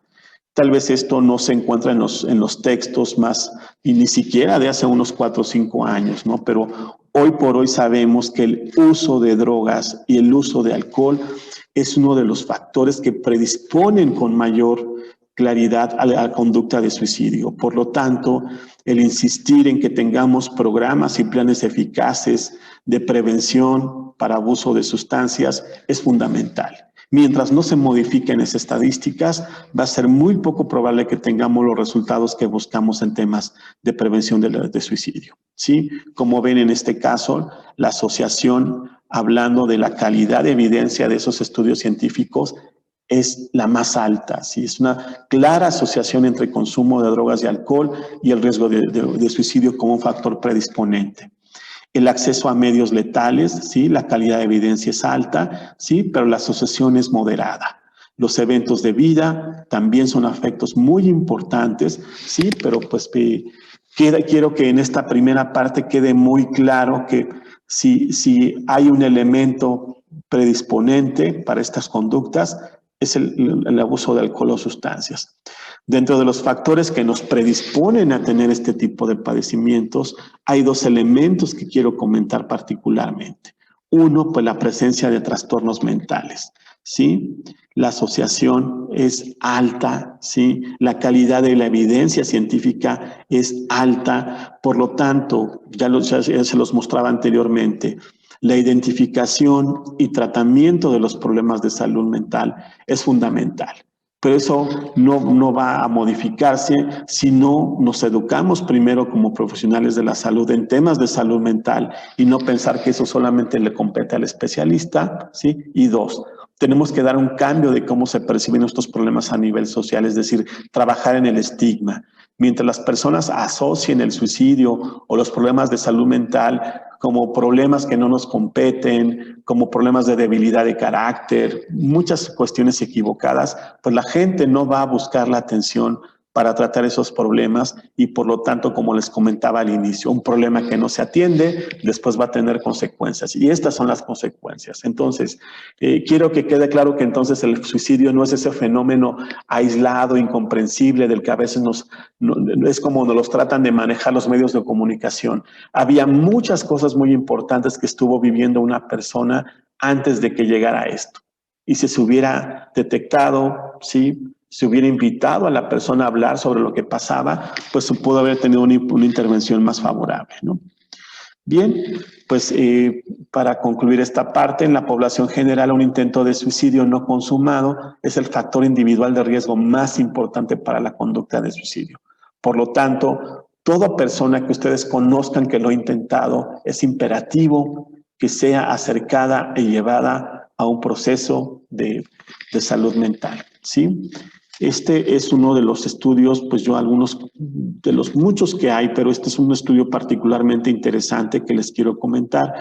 Speaker 1: Tal vez esto no se encuentra en los textos más, y ni siquiera de hace unos 4 o 5 años, ¿no? Pero hoy por hoy sabemos que el uso de drogas y el uso de alcohol es uno de los factores que predisponen con mayor claridad a la conducta de suicidio. Por lo tanto, el insistir en que tengamos programas y planes eficaces de prevención para abuso de sustancias es fundamental. Mientras no se modifiquen esas estadísticas, va a ser muy poco probable que tengamos los resultados que buscamos en temas de prevención de suicidio, ¿sí? Como ven en este caso, la asociación, hablando de la calidad de evidencia de esos estudios científicos, es la más alta, ¿sí? Es una clara asociación entre consumo de drogas y alcohol y el riesgo de suicidio como un factor predisponente. El acceso a medios letales, ¿sí? La calidad de evidencia es alta, ¿sí? Pero la asociación es moderada. Los eventos de vida también son efectos muy importantes, ¿sí? Pero pues quiero que en esta primera parte quede muy claro que si hay un elemento predisponente para estas conductas, es el abuso de alcohol o sustancias. Dentro de los factores que nos predisponen a tener este tipo de padecimientos, hay 2 elementos que quiero comentar particularmente. Uno, pues la presencia de trastornos mentales, ¿sí? La asociación es alta, ¿sí? La calidad de la evidencia científica es alta, por lo tanto, ya se los mostraba anteriormente, la identificación y tratamiento de los problemas de salud mental es fundamental. Pero eso no va a modificarse si no nos educamos primero como profesionales de la salud en temas de salud mental y no pensar que eso solamente le compete al especialista, ¿sí? Y 2, tenemos que dar un cambio de cómo se perciben estos problemas a nivel social, es decir, trabajar en el estigma. Mientras las personas asocien el suicidio o los problemas de salud mental como problemas que no nos competen, como problemas de debilidad de carácter, muchas cuestiones equivocadas, pues la gente no va a buscar la atención para tratar esos problemas y por lo tanto, como les comentaba al inicio, un problema que no se atiende después va a tener consecuencias y estas son las consecuencias. Entonces, quiero que quede claro que entonces el suicidio no es ese fenómeno aislado, incomprensible del que a veces es como nos los tratan de manejar los medios de comunicación. Había muchas cosas muy importantes que estuvo viviendo una persona antes de que llegara a esto. Y si se hubiera detectado, ¿sí? Se hubiera invitado a la persona a hablar sobre lo que pasaba, pues se pudo haber tenido una intervención más favorable, ¿no? Bien, pues para concluir esta parte, en la población general un intento de suicidio no consumado es el factor individual de riesgo más importante para la conducta de suicidio. Por lo tanto, toda persona que ustedes conozcan que lo ha intentado, es imperativo que sea acercada y llevada a un proceso de salud mental, ¿sí? Este es uno de los estudios, pues yo algunos de los muchos que hay, pero este es un estudio particularmente interesante que les quiero comentar.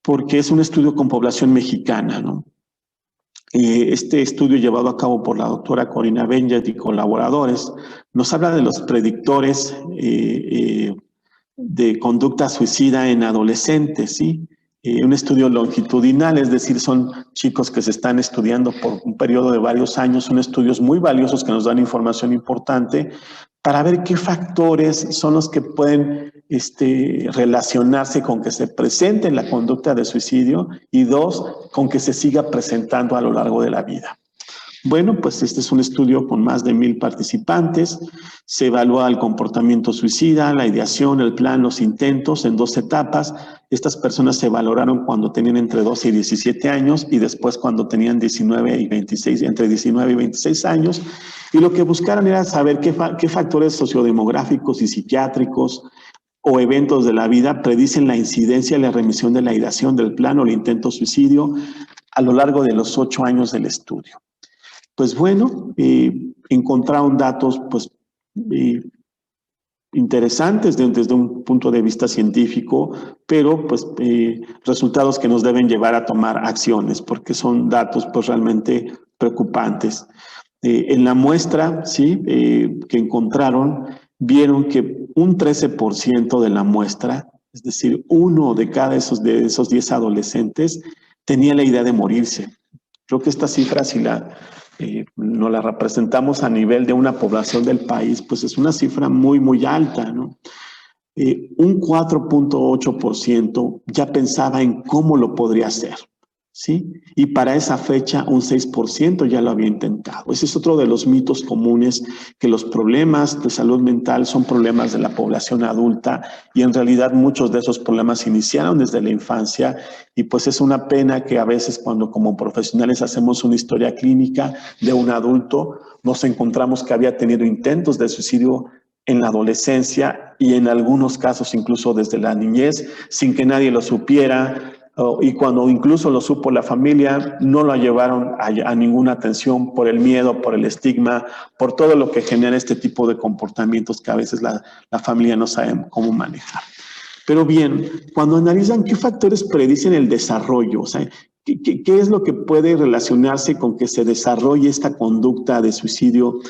Speaker 1: porque es un estudio con población mexicana, ¿no? Este estudio llevado a cabo por la doctora Corina Benjet y colaboradores nos habla de los predictores de conducta suicida en adolescentes, ¿sí? Un estudio longitudinal, es decir, son chicos que se están estudiando por un periodo de varios años, son estudios muy valiosos que nos dan información importante para ver qué factores son los que pueden relacionarse con que se presente la conducta de suicidio y dos, con que se siga presentando a lo largo de la vida. Bueno, pues este es un estudio con más de 1,000 participantes. Se evalúa el comportamiento suicida, la ideación, el plan, los intentos en 2 etapas. Estas personas se valoraron cuando tenían entre 12 y 17 años y después cuando tenían 19 y 26, entre 19 y 26 años. Y lo que buscaron era saber qué factores sociodemográficos y psiquiátricos o eventos de la vida predicen la incidencia y la remisión de la ideación del plan o el intento suicidio a lo largo de los 8 años del estudio. Pues bueno, encontraron datos pues, interesantes desde un punto de vista científico, pero pues resultados que nos deben llevar a tomar acciones, porque son datos pues realmente preocupantes. En la muestra, ¿sí? Que encontraron, vieron que un 13% de la muestra, es decir, 1 de cada de esos 10 adolescentes, tenía la idea de morirse. Creo que esta cifra, si no la representamos a nivel de una población del país, pues es una cifra muy, muy alta, ¿no? Un 4.8% ya pensaba en cómo lo podría hacer, ¿sí? Y para esa fecha un 6% ya lo había intentado. Ese es otro de los mitos comunes, que los problemas de salud mental son problemas de la población adulta y en realidad muchos de esos problemas iniciaron desde la infancia y pues es una pena que a veces cuando como profesionales hacemos una historia clínica de un adulto, nos encontramos que había tenido intentos de suicidio en la adolescencia y en algunos casos incluso desde la niñez, sin que nadie lo supiera, y cuando incluso lo supo la familia, no lo llevaron a ninguna atención por el miedo, por el estigma, por todo lo que genera este tipo de comportamientos que a veces la familia no sabe cómo manejar. Pero bien, cuando analizan qué factores predicen el desarrollo, o sea, ¿qué es lo que puede relacionarse con que se desarrolle esta conducta de suicidio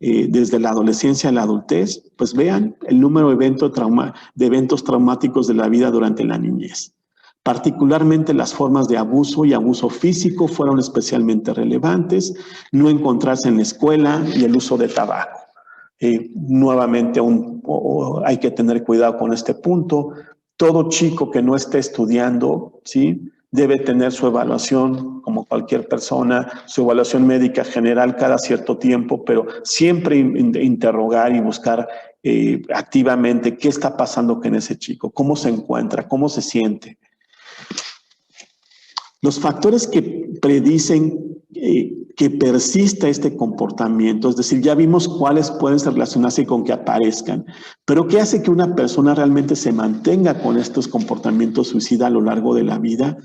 Speaker 1: desde la adolescencia a la adultez? Pues vean el número de eventos traumáticos de la vida durante la niñez. Particularmente las formas de abuso y abuso físico fueron especialmente relevantes, no encontrarse en la escuela y el uso de tabaco. Nuevamente hay que tener cuidado con este punto. Todo chico que no esté estudiando, ¿sí?, debe tener su evaluación, como cualquier persona, su evaluación médica general cada cierto tiempo, pero siempre interrogar y buscar activamente qué está pasando con ese chico, cómo se encuentra, cómo se siente. Los factores que predicen que persista este comportamiento, es decir, ya vimos cuáles pueden relacionarse con que aparezcan, pero ¿qué hace que una persona realmente se mantenga con estos comportamientos suicidas a lo largo de la vida?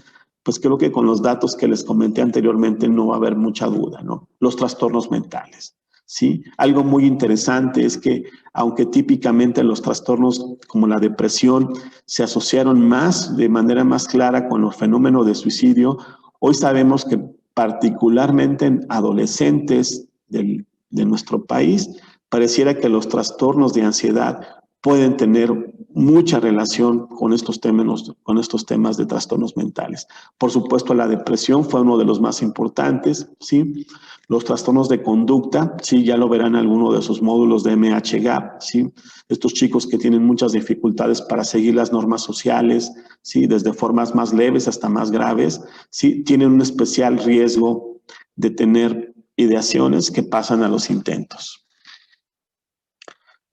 Speaker 1: Pues creo que con los datos que les comenté anteriormente no va a haber mucha duda, ¿no? Los trastornos mentales, ¿sí? Algo muy interesante es que, aunque típicamente los trastornos como la depresión se asociaron de manera más clara con los fenómenos de suicidio, hoy sabemos que particularmente en adolescentes de nuestro país, pareciera que los trastornos de ansiedad pueden tener mucha relación con estos temas de trastornos mentales. Por supuesto, la depresión fue uno de los más importantes, ¿sí? Los trastornos de conducta, sí, ya lo verán en alguno de esos módulos de MHGAP, ¿sí? Estos chicos que tienen muchas dificultades para seguir las normas sociales, ¿sí?, desde formas más leves hasta más graves, ¿sí?, tienen un especial riesgo de tener ideaciones que pasan a los intentos.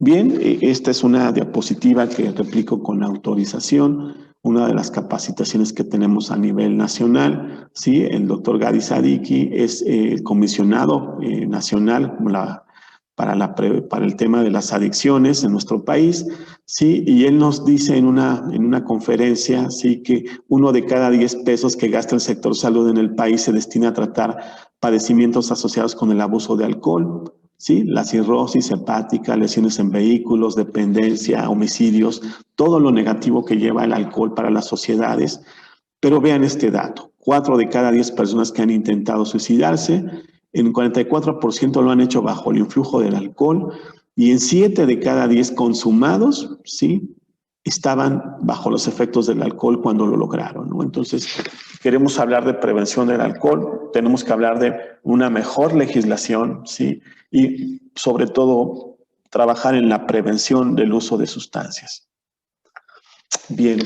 Speaker 1: Bien, esta es una diapositiva que replico con autorización, una de las capacitaciones que tenemos a nivel nacional, ¿sí? El doctor Gadi Sadiki es el comisionado nacional para el tema de las adicciones en nuestro país, ¿sí? Y él nos dice en una conferencia, ¿sí?, que 1 de cada 10 pesos que gasta el sector salud en el país se destina a tratar padecimientos asociados con el abuso de alcohol, ¿sí? La cirrosis hepática, lesiones en vehículos, dependencia, homicidios, todo lo negativo que lleva el alcohol para las sociedades. Pero vean este dato, 4 de cada 10 personas que han intentado suicidarse, en 44% lo han hecho bajo el influjo del alcohol y en 7 de cada 10 consumados, ¿sí?, estaban bajo los efectos del alcohol cuando lo lograron, ¿no? Entonces, queremos hablar de prevención del alcohol, tenemos que hablar de una mejor legislación, ¿sí?, y sobre todo trabajar en la prevención del uso de sustancias. Bien.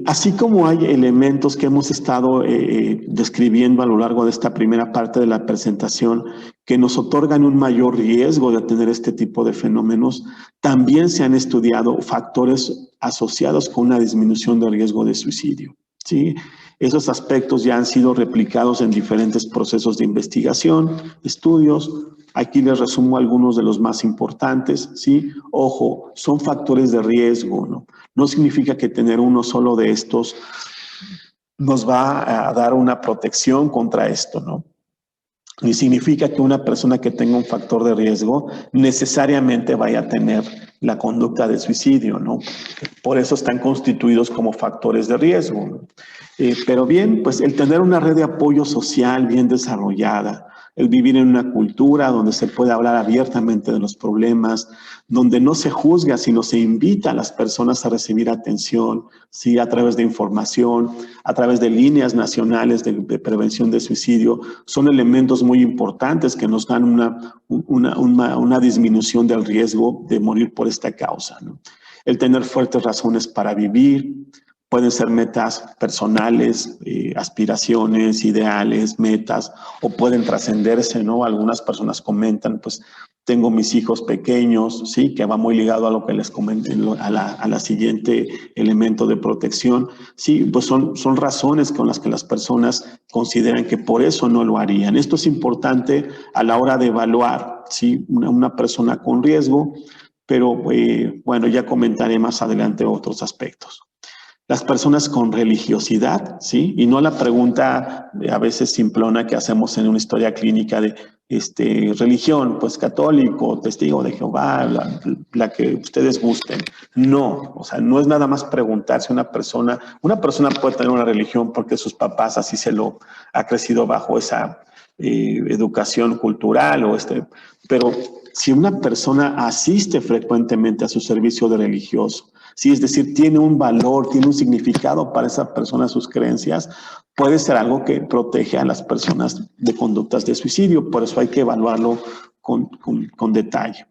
Speaker 1: Así como hay elementos que hemos estado describiendo a lo largo de esta primera parte de la presentación que nos otorgan un mayor riesgo de tener este tipo de fenómenos, también se han estudiado factores asociados con una disminución del riesgo de suicidio, ¿sí? Esos aspectos ya han sido replicados en diferentes procesos de investigación, estudios. Aquí les resumo algunos de los más importantes, ¿sí? Ojo, son factores de riesgo, ¿no? No significa que tener uno solo de estos nos va a dar una protección contra esto, ¿no? Ni significa que una persona que tenga un factor de riesgo necesariamente vaya a tener la conducta de suicidio, ¿no? Por eso están constituidos como factores de riesgo, ¿no? Pero bien, pues el tener una red de apoyo social bien desarrollada, el vivir en una cultura donde se puede hablar abiertamente de los problemas, donde no se juzga, sino se invita a las personas a recibir atención, ¿sí?, a través de información, a través de líneas nacionales de prevención de suicidio, son elementos muy importantes que nos dan una disminución del riesgo de morir por esta causa, ¿no? El tener fuertes razones para vivir, pueden ser metas personales, aspiraciones, ideales, metas, o pueden trascenderse, ¿no? Algunas personas comentan, pues, tengo mis hijos pequeños, ¿sí?, que va muy ligado a lo que les comenté, a la siguiente elemento de protección. Sí, pues son razones con las que las personas consideran que por eso no lo harían. Esto es importante a la hora de evaluar, ¿sí?, una persona con riesgo, pero bueno, ya comentaré más adelante otros aspectos. Las personas con religiosidad, ¿sí? Y no la pregunta a veces simplona que hacemos en una historia clínica de religión, pues católico, testigo de Jehová, la que ustedes gusten. No, o sea, no es nada más preguntarse una persona puede tener una religión porque sus papás así se lo ha crecido bajo esa educación cultural pero si una persona asiste frecuentemente a su servicio de religioso, sí, es decir, tiene un valor, tiene un significado para esa persona, sus creencias, puede ser algo que protege a las personas de conductas de suicidio. Por eso hay que evaluarlo con detalle.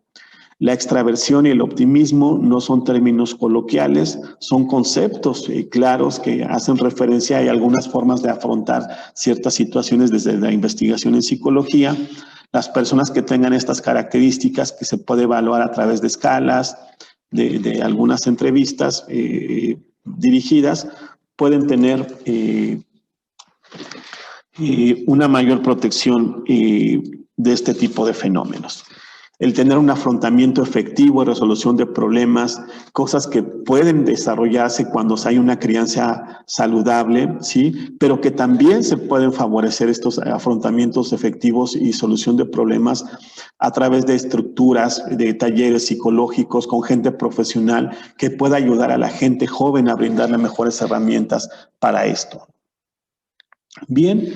Speaker 1: La extraversión y el optimismo no son términos coloquiales, son conceptos claros que hacen referencia a algunas formas de afrontar ciertas situaciones desde la investigación en psicología. Las personas que tengan estas características, que se puede evaluar a través de escalas, de algunas entrevistas dirigidas, pueden tener una mayor protección de este tipo de fenómenos. El tener un afrontamiento efectivo y resolución de problemas, cosas que pueden desarrollarse cuando hay una crianza saludable, ¿sí?, pero que también se pueden favorecer estos afrontamientos efectivos y solución de problemas a través de estructuras, de talleres psicológicos con gente profesional que pueda ayudar a la gente joven a brindarle mejores herramientas para esto. Bien,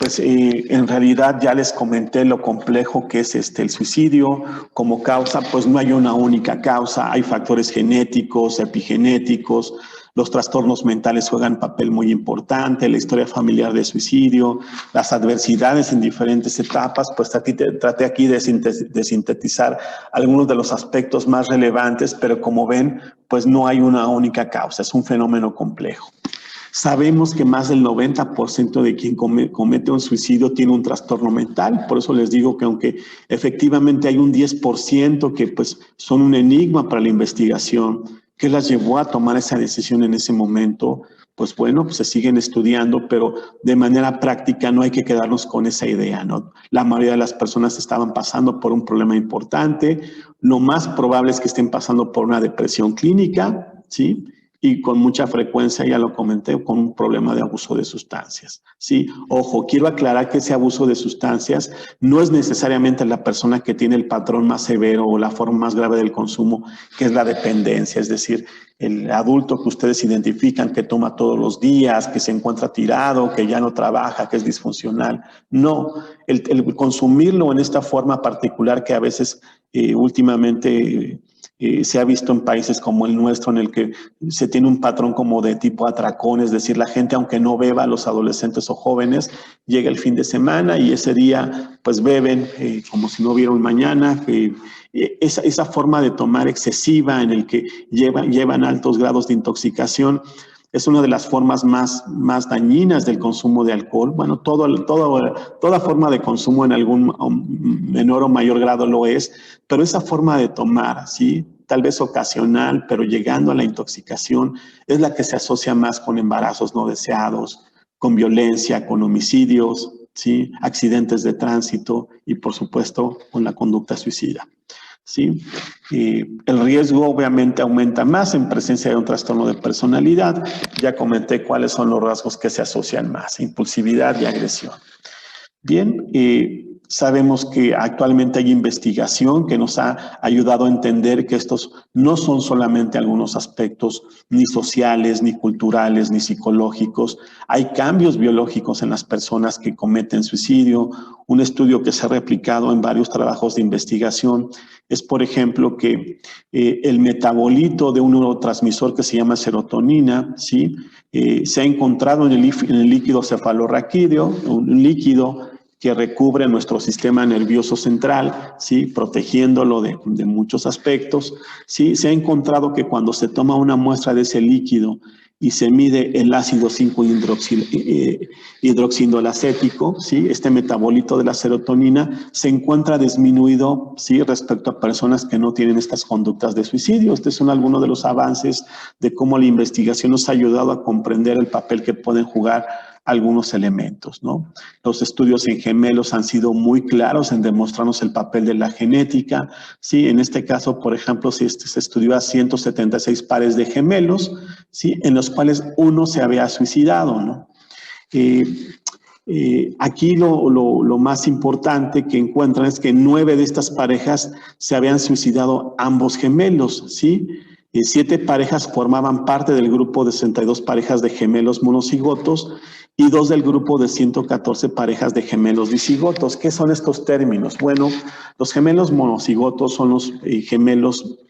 Speaker 1: pues en realidad ya les comenté lo complejo que es el suicidio como causa. Pues no hay una única causa, hay factores genéticos, epigenéticos, los trastornos mentales juegan papel muy importante, la historia familiar de suicidio, las adversidades en diferentes etapas. Pues traté aquí de sintetizar algunos de los aspectos más relevantes, pero como ven, pues no hay una única causa, es un fenómeno complejo. Sabemos que más del 90% de quien comete un suicidio tiene un trastorno mental. Por eso les digo que aunque efectivamente hay un 10% que pues son un enigma para la investigación, ¿qué las llevó a tomar esa decisión en ese momento? Pues bueno, pues se siguen estudiando, pero de manera práctica no hay que quedarnos con esa idea, ¿no? La mayoría de las personas estaban pasando por un problema importante. Lo más probable es que estén pasando por una depresión clínica, ¿sí?, y con mucha frecuencia, ya lo comenté, con un problema de abuso de sustancias, ¿sí? Ojo, quiero aclarar que ese abuso de sustancias no es necesariamente la persona que tiene el patrón más severo o la forma más grave del consumo, que es la dependencia, es decir, el adulto que ustedes identifican que toma todos los días, que se encuentra tirado, que ya no trabaja, que es disfuncional. No, el consumirlo en esta forma particular que a veces últimamente se ha visto en países como el nuestro, en el que se tiene un patrón como de tipo atracón, es decir, la gente, aunque no beba, los adolescentes o jóvenes, llega el fin de semana y ese día pues beben como si no hubiera un mañana. Esa forma de tomar excesiva en el que llevan altos grados de intoxicación es una de las formas más dañinas del consumo de alcohol. Bueno, toda forma de consumo en algún menor o mayor grado lo es, pero esa forma de tomar, ¿sí? Tal vez ocasional, pero llegando a la intoxicación, es la que se asocia más con embarazos no deseados, con violencia, con homicidios, ¿sí? Accidentes de tránsito y, por supuesto, con la conducta suicida. ¿Sí? El riesgo obviamente aumenta más en presencia de un trastorno de personalidad. Ya comenté cuáles son los rasgos que se asocian más, impulsividad y agresión. Bien, sabemos que actualmente hay investigación que nos ha ayudado a entender que estos no son solamente algunos aspectos ni sociales, ni culturales, ni psicológicos. Hay cambios biológicos en las personas que cometen suicidio. Un estudio que se ha replicado en varios trabajos de investigación es, por ejemplo, que el metabolito de un neurotransmisor que se llama serotonina, ¿sí? Se ha encontrado en el líquido cefalorraquídeo, un líquido que recubre nuestro sistema nervioso central, ¿sí? Protegiéndolo de muchos aspectos. ¿Sí? Se ha encontrado que cuando se toma una muestra de ese líquido y se mide el ácido 5-hidroxindolacético, ¿sí? Este metabolito de la serotonina se encuentra disminuido, ¿sí? Respecto a personas que no tienen estas conductas de suicidio. Estos son algunos de los avances de cómo la investigación nos ha ayudado a comprender el papel que pueden jugar algunos elementos, ¿no? Los estudios en gemelos han sido muy claros en demostrarnos el papel de la genética, ¿sí? En este caso, por ejemplo, se estudió a 176 pares de gemelos, ¿sí? En los cuales uno se había suicidado, ¿no? Aquí lo más importante que encuentran es que 9 de estas parejas se habían suicidado ambos gemelos, ¿sí? 7 parejas formaban parte del grupo de 62 parejas de gemelos monocigotos y 2 del grupo de 114 parejas de gemelos dicigotos. ¿Qué son estos términos? Bueno, los gemelos monocigotos son los gemelos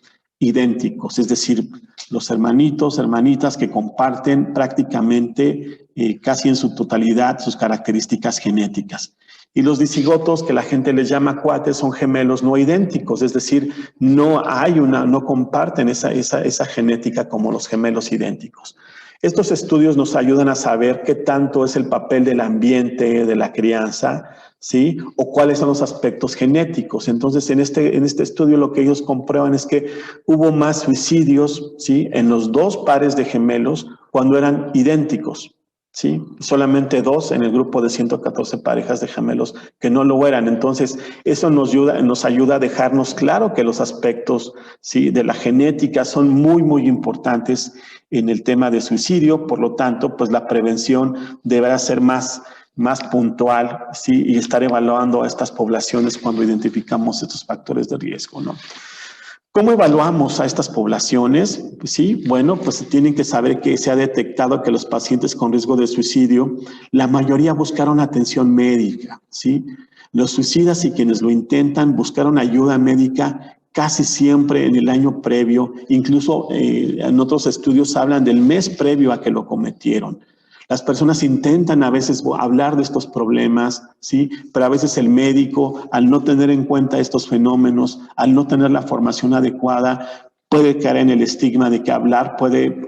Speaker 1: idénticos, es decir, los hermanitos, hermanitas que comparten prácticamente casi en su totalidad sus características genéticas. Y los dicigotos, que la gente les llama cuates, son gemelos no idénticos, es decir, no comparten esa genética como los gemelos idénticos. Estos estudios nos ayudan a saber qué tanto es el papel del ambiente, de la crianza, ¿sí? O cuáles son los aspectos genéticos. Entonces, en este estudio lo que ellos comprueban es que hubo más suicidios, ¿sí? En los 2 pares de gemelos cuando eran idénticos, ¿sí? Solamente 2 en el grupo de 114 parejas de gemelos que no lo eran. Entonces, eso nos ayuda a dejarnos claro que los aspectos, ¿sí? De la genética son muy, muy importantes en el tema de suicidio. Por lo tanto, pues la prevención deberá ser más puntual, ¿sí? Y estar evaluando a estas poblaciones cuando identificamos estos factores de riesgo, ¿no? ¿Cómo evaluamos a estas poblaciones? Sí, bueno, pues tienen que saber que se ha detectado que los pacientes con riesgo de suicidio, la mayoría buscaron atención médica, ¿sí? Los suicidas y quienes lo intentan buscaron ayuda médica casi siempre en el año previo, incluso en otros estudios hablan del mes previo a que lo cometieron. Las personas intentan a veces hablar de estos problemas, ¿sí? Pero a veces el médico, al no tener en cuenta estos fenómenos, al no tener la formación adecuada, puede caer en el estigma de que hablar puede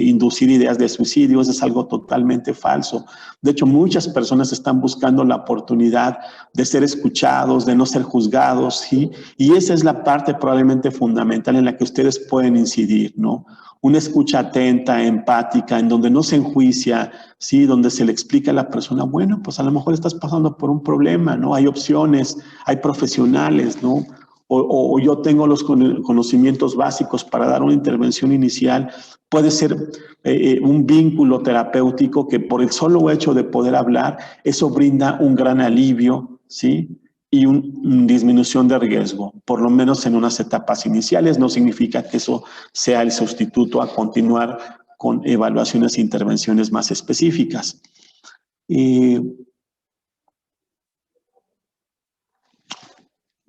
Speaker 1: inducir ideas de suicidio. Eso es algo totalmente falso. De hecho, muchas personas están buscando la oportunidad de ser escuchados, de no ser juzgados, ¿sí? Y esa es la parte probablemente fundamental en la que ustedes pueden incidir, ¿no? Una escucha atenta, empática, en donde no se enjuicia, ¿sí? Donde se le explica a la persona, bueno, pues a lo mejor estás pasando por un problema, ¿no? Hay opciones, hay profesionales, ¿no? o yo tengo los conocimientos básicos para dar una intervención inicial, puede ser un vínculo terapéutico que por el solo hecho de poder hablar, eso brinda un gran alivio, ¿sí? Y una disminución de riesgo, por lo menos en unas etapas iniciales. No significa que eso sea el sustituto a continuar con evaluaciones e intervenciones más específicas.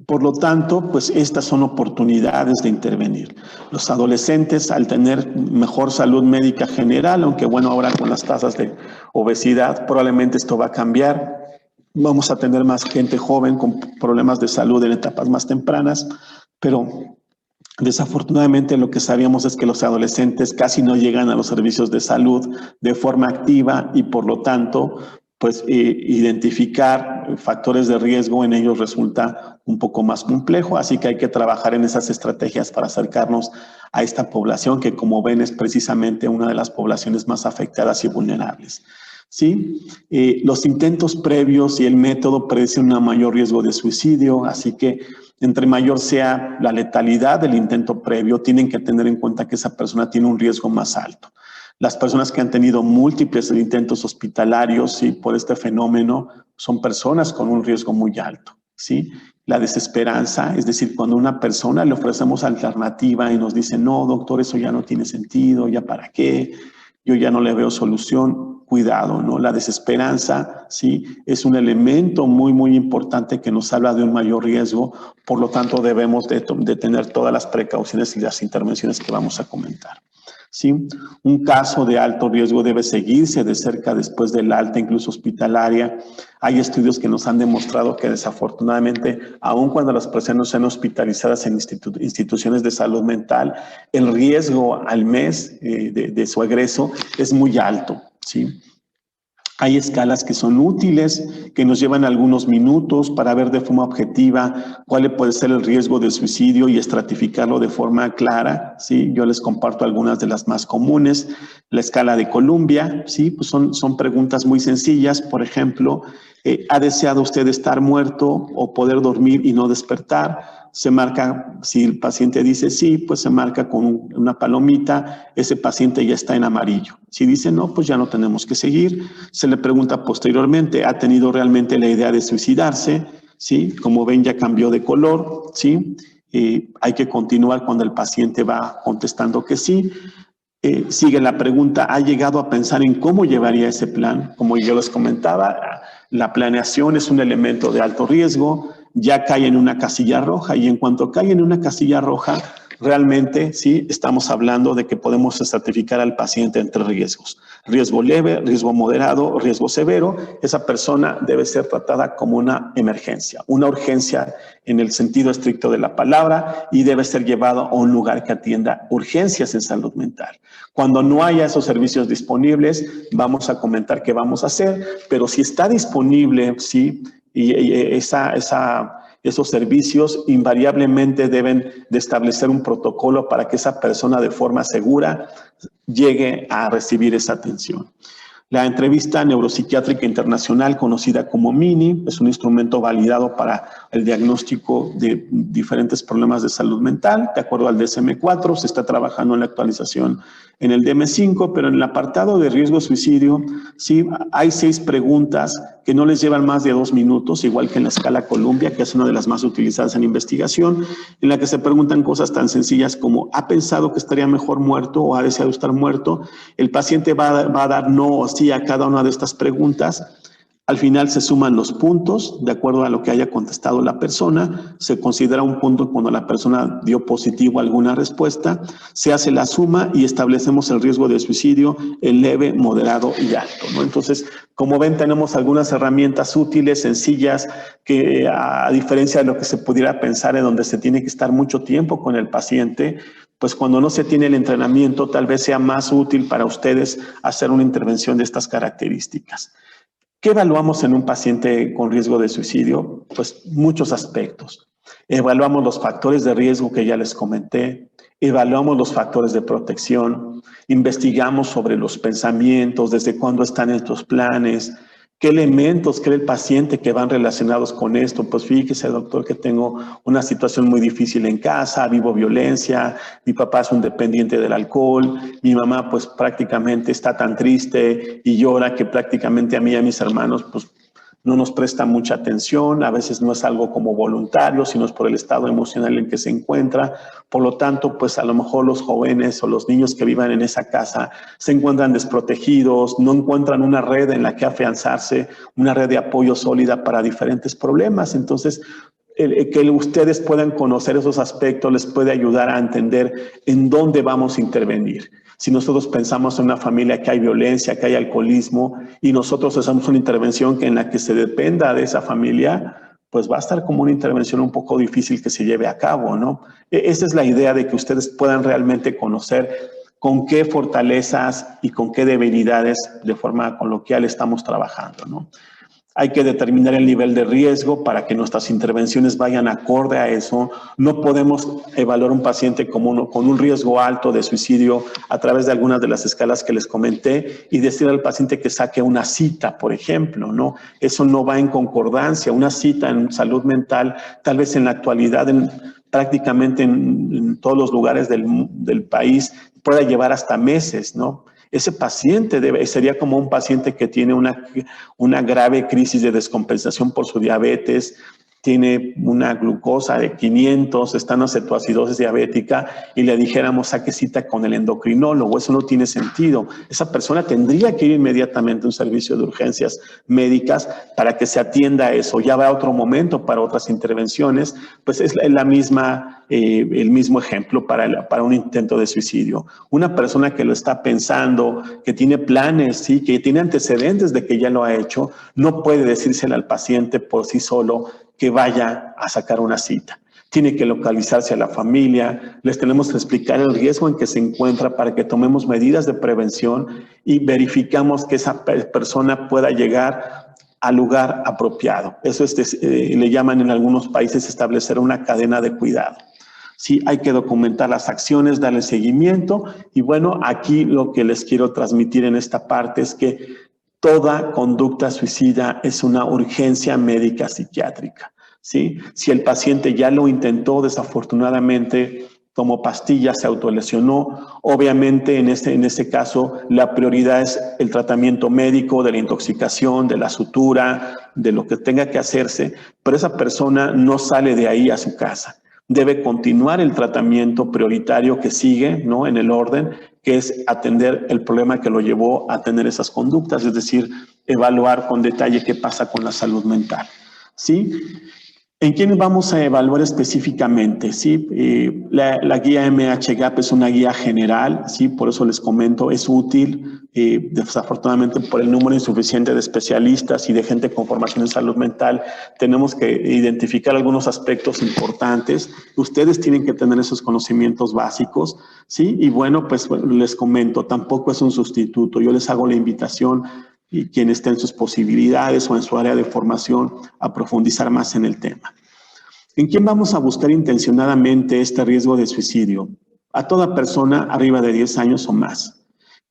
Speaker 1: Por lo tanto, pues estas son oportunidades de intervenir. Los adolescentes, al tener mejor salud médica general, aunque bueno, ahora con las tasas de obesidad, probablemente esto va a cambiar. Vamos a tener más gente joven con problemas de salud en etapas más tempranas, pero desafortunadamente lo que sabíamos es que los adolescentes casi no llegan a los servicios de salud de forma activa y por lo tanto, pues identificar factores de riesgo en ellos resulta un poco más complejo, así que hay que trabajar en esas estrategias para acercarnos a esta población que, como ven, es precisamente una de las poblaciones más afectadas y vulnerables. ¿Sí? Los intentos previos y el método predicen un mayor riesgo de suicidio, así que entre mayor sea la letalidad del intento previo, tienen que tener en cuenta que esa persona tiene un riesgo más alto. Las personas que han tenido múltiples intentos hospitalarios, ¿sí? Por este fenómeno, son personas con un riesgo muy alto, ¿sí? La desesperanza, es decir, cuando a una persona le ofrecemos alternativa y nos dice, no, doctor, eso ya no tiene sentido, ¿ya para qué? Yo ya no le veo solución. Cuidado, ¿no? La desesperanza, ¿sí? Es un elemento muy, muy importante que nos habla de un mayor riesgo, por lo tanto debemos de tener todas las precauciones y las intervenciones que vamos a comentar. ¿Sí? Un caso de alto riesgo debe seguirse de cerca después del alta, incluso hospitalaria. Hay estudios que nos han demostrado que desafortunadamente, aun cuando las personas sean hospitalizadas en instituciones de salud mental, el riesgo al mes de su egreso es muy alto, ¿sí? Hay escalas que son útiles, que nos llevan algunos minutos para ver de forma objetiva cuál puede ser el riesgo de suicidio y estratificarlo de forma clara, ¿sí? Yo les comparto algunas de las más comunes. La escala de Columbia, ¿sí? Pues son preguntas muy sencillas. Por ejemplo, ¿ha deseado usted estar muerto o poder dormir y no despertar? Se marca, si el paciente dice sí, pues se marca con una palomita, ese paciente ya está en amarillo. Si dice no, pues ya no tenemos que seguir. Se le pregunta posteriormente, ¿ha tenido realmente la idea de suicidarse? ¿Sí? Como ven, ya cambió de color, ¿sí? Hay que continuar cuando el paciente va contestando que sí. Sigue la pregunta, ¿ha llegado a pensar en cómo llevaría ese plan? Como yo les comentaba, la planeación es un elemento de alto riesgo, ya cae en una casilla roja y en cuanto cae en una casilla roja, realmente sí estamos hablando de que podemos estratificar al paciente entre riesgos. Riesgo leve, riesgo moderado, riesgo severo. Esa persona debe ser tratada como una emergencia, una urgencia en el sentido estricto de la palabra y debe ser llevado a un lugar que atienda urgencias en salud mental. Cuando no haya esos servicios disponibles, vamos a comentar qué vamos a hacer, pero si está disponible, sí, y esos servicios invariablemente deben de establecer un protocolo para que esa persona de forma segura llegue a recibir esa atención. La entrevista neuropsiquiátrica internacional, conocida como MINI, es un instrumento validado para el diagnóstico de diferentes problemas de salud mental. De acuerdo al DSM-4, se está trabajando en la actualización en el DM-5, pero en el apartado de riesgo de suicidio, sí, hay 6 preguntas que no les llevan más de 2 minutos, igual que en la escala Columbia, que es una de las más utilizadas en investigación, en la que se preguntan cosas tan sencillas como, ¿ha pensado que estaría mejor muerto o ha deseado estar muerto? El paciente va a dar no o sí a cada una de estas preguntas. Al final se suman los puntos de acuerdo a lo que haya contestado la persona. Se considera un punto cuando la persona dio positivo a alguna respuesta. Se hace la suma y establecemos el riesgo de suicidio en leve, moderado y alto, ¿no? Entonces, como ven, tenemos algunas herramientas útiles, sencillas, que a diferencia de lo que se pudiera pensar en donde se tiene que estar mucho tiempo con el paciente, pues cuando no se tiene el entrenamiento, tal vez sea más útil para ustedes hacer una intervención de estas características. ¿Qué evaluamos en un paciente con riesgo de suicidio? Pues muchos aspectos. Evaluamos los factores de riesgo que ya les comenté, evaluamos los factores de protección, investigamos sobre los pensamientos, desde cuándo están estos planes, ¿Qué elementos cree el paciente que van relacionados con esto? Pues fíjese, doctor, que tengo una situación muy difícil en casa, vivo violencia, mi papá es un dependiente del alcohol, mi mamá pues prácticamente está tan triste y llora que prácticamente a mí y a mis hermanos pues no nos presta mucha atención, a veces no es algo como voluntario, sino es por el estado emocional en que se encuentra. Por lo tanto, pues a lo mejor los jóvenes o los niños que vivan en esa casa se encuentran desprotegidos, no encuentran una red en la que afianzarse, una red de apoyo sólida para diferentes problemas. Entonces, que ustedes puedan conocer esos aspectos les puede ayudar a entender en dónde vamos a intervenir. Si nosotros pensamos en una familia que hay violencia, que hay alcoholismo, y nosotros hacemos una intervención en la que se dependa de esa familia, pues va a estar como una intervención un poco difícil que se lleve a cabo, ¿no? Esa es la idea de que ustedes puedan realmente conocer con qué fortalezas y con qué debilidades de forma coloquial estamos trabajando, ¿no? Hay que determinar el nivel de riesgo para que nuestras intervenciones vayan acorde a eso. No podemos evaluar un paciente con un riesgo alto de suicidio a través de algunas de las escalas que les comenté y decir al paciente que saque una cita, por ejemplo, ¿no? Eso no va en concordancia. Una cita en salud mental, tal vez en la actualidad, prácticamente en todos los lugares del país, pueda llevar hasta meses, ¿no? Ese paciente sería como un paciente que tiene una grave crisis de descompensación por su diabetes, tiene una glucosa de 500, está en acetoacidosis diabética y le dijéramos saque cita con el endocrinólogo. Eso no tiene sentido. Esa persona tendría que ir inmediatamente a un servicio de urgencias médicas para que se atienda a eso. Ya habrá otro momento para otras intervenciones, pues es el mismo ejemplo para un intento de suicidio. Una persona que lo está pensando, que tiene planes, ¿sí? Que tiene antecedentes de que ya lo ha hecho, no puede decírselo al paciente por sí solo que vaya a sacar una cita. Tiene que localizarse a la familia, les tenemos que explicar el riesgo en que se encuentra para que tomemos medidas de prevención y verificamos que esa persona pueda llegar al lugar apropiado. Eso le llaman en algunos países establecer una cadena de cuidado. Sí, hay que documentar las acciones, darle seguimiento y bueno, aquí lo que les quiero transmitir en esta parte es que toda conducta suicida es una urgencia médica psiquiátrica, ¿sí? Si el paciente ya lo intentó, desafortunadamente tomó pastillas, se autolesionó, obviamente en este caso la prioridad es el tratamiento médico de la intoxicación, de la sutura, de lo que tenga que hacerse, pero esa persona no sale de ahí a su casa. Debe continuar el tratamiento prioritario que sigue, ¿no? En el orden, que es atender el problema que lo llevó a tener esas conductas, es decir, evaluar con detalle qué pasa con la salud mental, ¿sí? ¿En quiénes vamos a evaluar específicamente? ¿Sí? La guía MHGAP es una guía general, ¿sí? Por eso les comento, es útil. Desafortunadamente, por el número insuficiente de especialistas y de gente con formación en salud mental, tenemos que identificar algunos aspectos importantes. Ustedes tienen que tener esos conocimientos básicos, ¿sí? Y bueno, pues les comento, tampoco es un sustituto. Yo les hago la invitación y quien esté en sus posibilidades o en su área de formación a profundizar más en el tema. ¿En quién vamos a buscar intencionadamente este riesgo de suicidio? A toda persona arriba de 10 años o más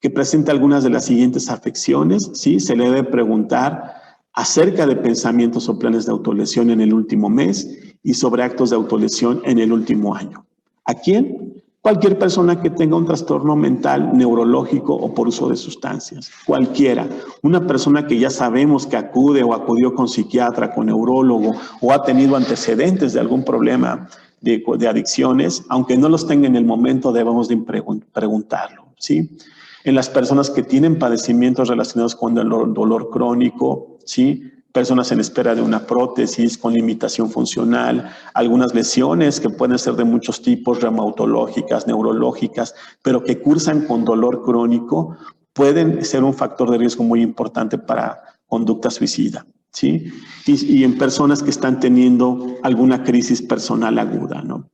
Speaker 1: que presente algunas de las siguientes afecciones, ¿sí? Se le debe preguntar acerca de pensamientos o planes de autolesión en el último mes y sobre actos de autolesión en el último año. ¿A quién? Cualquier persona que tenga un trastorno mental, neurológico o por uso de sustancias. Cualquiera. Una persona que ya sabemos que acude o acudió con psiquiatra, con neurólogo o ha tenido antecedentes de algún problema de adicciones, aunque no los tenga en el momento, debemos de preguntarlo, ¿sí? En las personas que tienen padecimientos relacionados con el dolor crónico, ¿sí? Personas en espera de una prótesis con limitación funcional, algunas lesiones que pueden ser de muchos tipos, reumatológicas, neurológicas, pero que cursan con dolor crónico, pueden ser un factor de riesgo muy importante para conducta suicida, ¿sí? Y en personas que están teniendo alguna crisis personal aguda, ¿no?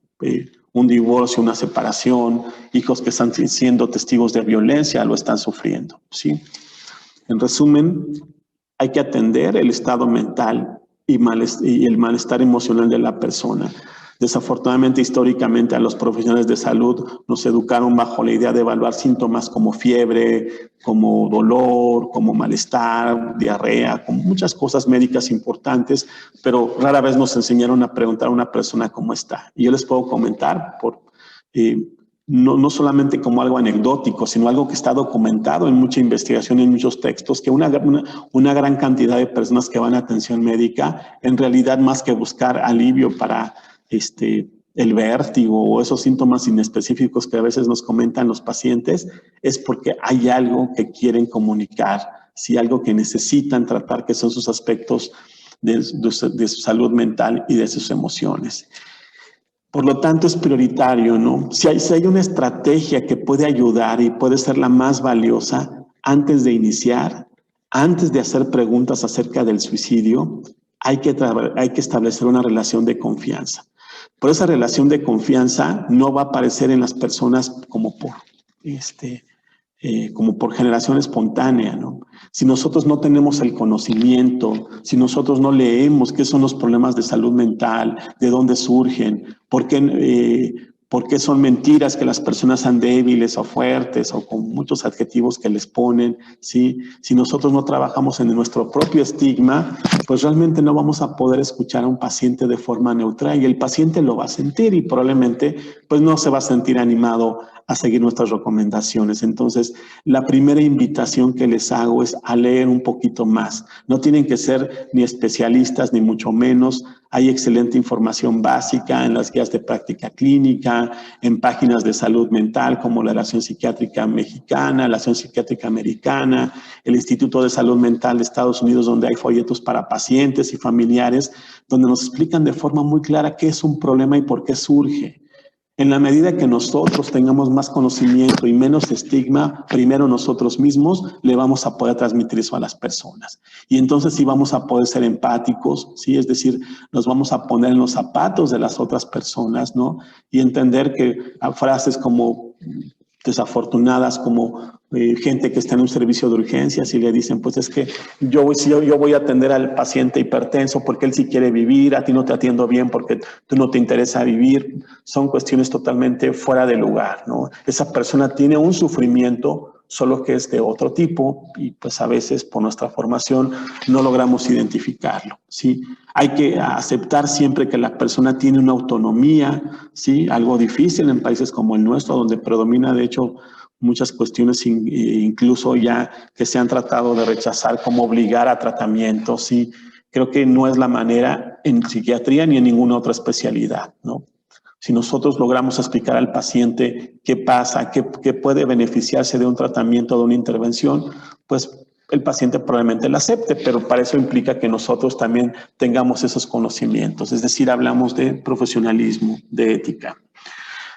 Speaker 1: Un divorcio, una separación, hijos que están siendo testigos de violencia, lo están sufriendo, ¿sí? En resumen, hay que atender el estado mental y el malestar emocional de la persona. Desafortunadamente, históricamente, a los profesionales de salud nos educaron bajo la idea de evaluar síntomas como fiebre, como dolor, como malestar, diarrea, como muchas cosas médicas importantes, pero rara vez nos enseñaron a preguntar a una persona cómo está. Y yo les puedo comentar, no solamente como algo anecdótico, sino algo que está documentado en mucha investigación, en muchos textos, que una gran cantidad de personas que van a atención médica, en realidad, más que buscar alivio para el vértigo o esos síntomas inespecíficos que a veces nos comentan los pacientes, es porque hay algo que quieren comunicar, ¿sí? Algo que necesitan tratar, que son sus aspectos de su salud mental y de sus emociones. Por lo tanto, es prioritario, ¿no? Si hay una estrategia que puede ayudar y puede ser la más valiosa antes de iniciar, antes de hacer preguntas acerca del suicidio, hay que establecer una relación de confianza. Pero esa relación de confianza no va a aparecer en las personas como por generación espontánea, ¿no? Si nosotros no tenemos el conocimiento, si nosotros no leemos qué son los problemas de salud mental, de dónde surgen, por qué son mentiras que las personas sean débiles o fuertes o con muchos adjetivos que les ponen, ¿sí? Si nosotros no trabajamos en nuestro propio estigma, pues realmente no vamos a poder escuchar a un paciente de forma neutral y el paciente lo va a sentir y probablemente pues no se va a sentir animado a seguir nuestras recomendaciones. Entonces, la primera invitación que les hago es a leer un poquito más. No tienen que ser ni especialistas, ni mucho menos. Hay excelente información básica en las guías de práctica clínica, en páginas de salud mental como la Asociación Psiquiátrica Mexicana, la Asociación Psiquiátrica Americana, el Instituto de Salud Mental de Estados Unidos, donde hay folletos para pacientes y familiares, donde nos explican de forma muy clara qué es un problema y por qué surge. En la medida que nosotros tengamos más conocimiento y menos estigma, primero nosotros mismos le vamos a poder transmitir eso a las personas. Y entonces sí vamos a poder ser empáticos, ¿sí? Es decir, nos vamos a poner en los zapatos de las otras personas, ¿no? Y entender que frases como desafortunadas, como gente que está en un servicio de urgencias y le dicen, pues es que yo voy a atender al paciente hipertenso porque él sí quiere vivir, a ti no te atiendo bien porque tú no te interesa vivir, son cuestiones totalmente fuera de lugar, ¿no? Esa persona tiene un sufrimiento, solo que es de otro tipo y pues a veces por nuestra formación no logramos identificarlo, ¿sí? Hay que aceptar siempre que la persona tiene una autonomía, ¿sí? Algo difícil en países como el nuestro, donde predomina de hecho muchas cuestiones incluso ya que se han tratado de rechazar como obligar a tratamientos, ¿sí? Creo que no es la manera en psiquiatría ni en ninguna otra especialidad, ¿no? Si nosotros logramos explicar al paciente qué pasa, qué puede beneficiarse de un tratamiento, de una intervención, pues el paciente probablemente la acepte, pero para eso implica que nosotros también tengamos esos conocimientos. Es decir, hablamos de profesionalismo, de ética.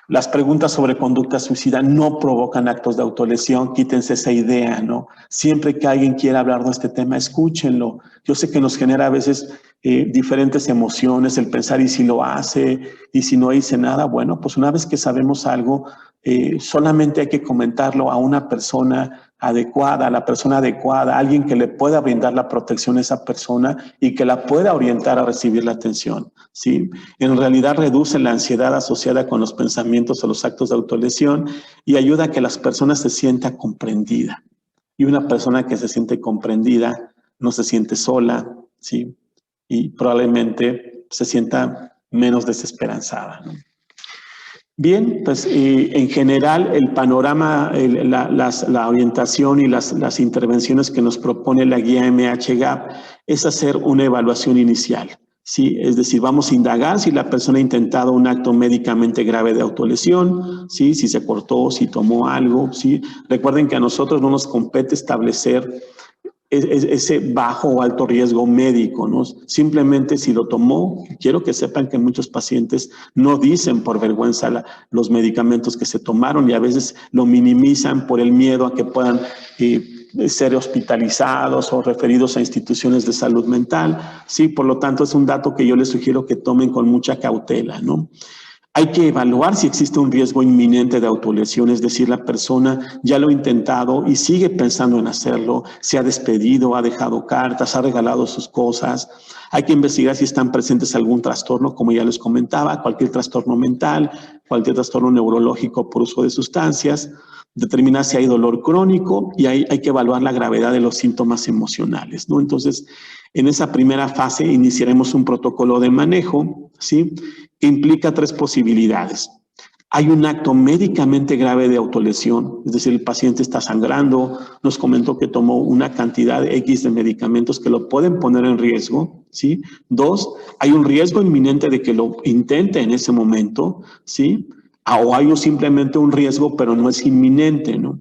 Speaker 1: Las preguntas sobre conducta suicida no provocan actos de autolesión, quítense esa idea, ¿no? Siempre que alguien quiera hablar de este tema, escúchenlo. Yo sé que nos genera a veces diferentes emociones, el pensar, ¿y si lo hace? ¿Y si no hice nada? Bueno, pues una vez que sabemos algo, solamente hay que comentarlo a una persona adecuada, a la persona adecuada, alguien que le pueda brindar la protección a esa persona y que la pueda orientar a recibir la atención, ¿sí? En realidad reduce la ansiedad asociada con los pensamientos o los actos de autolesión y ayuda a que las personas se sientan comprendidas. Y una persona que se siente comprendida no se siente sola, ¿sí? Y probablemente se sienta menos desesperanzada, ¿no? Bien, pues en general el panorama, la orientación y las intervenciones que nos propone la guía MHGAP es hacer una evaluación inicial, ¿sí? Es decir, vamos a indagar si la persona ha intentado un acto médicamente grave de autolesión, ¿sí? Si se cortó, si tomó algo, ¿sí? Recuerden que a nosotros no nos compete establecer ese bajo o alto riesgo médico, ¿no? Simplemente si lo tomó, quiero que sepan que muchos pacientes no dicen por vergüenza los medicamentos que se tomaron y a veces lo minimizan por el miedo a que puedan ser hospitalizados o referidos a instituciones de salud mental, ¿sí? Por lo tanto, es un dato que yo les sugiero que tomen con mucha cautela, ¿no? Hay que evaluar si existe un riesgo inminente de autolesión, es decir, la persona ya lo ha intentado y sigue pensando en hacerlo, se ha despedido, ha dejado cartas, ha regalado sus cosas. Hay que investigar si están presentes algún trastorno, como ya les comentaba, cualquier trastorno mental, cualquier trastorno neurológico por uso de sustancias, determinar si hay dolor crónico y hay que evaluar la gravedad de los síntomas emocionales, ¿no? Entonces, en esa primera fase iniciaremos un protocolo de manejo, ¿sí?, que implica 3 posibilidades. Hay un acto médicamente grave de autolesión, es decir, el paciente está sangrando, nos comentó que tomó una cantidad X de medicamentos que lo pueden poner en riesgo, ¿sí? 2, hay un riesgo inminente de que lo intente en ese momento, ¿sí? O hay simplemente un riesgo, pero no es inminente, ¿no?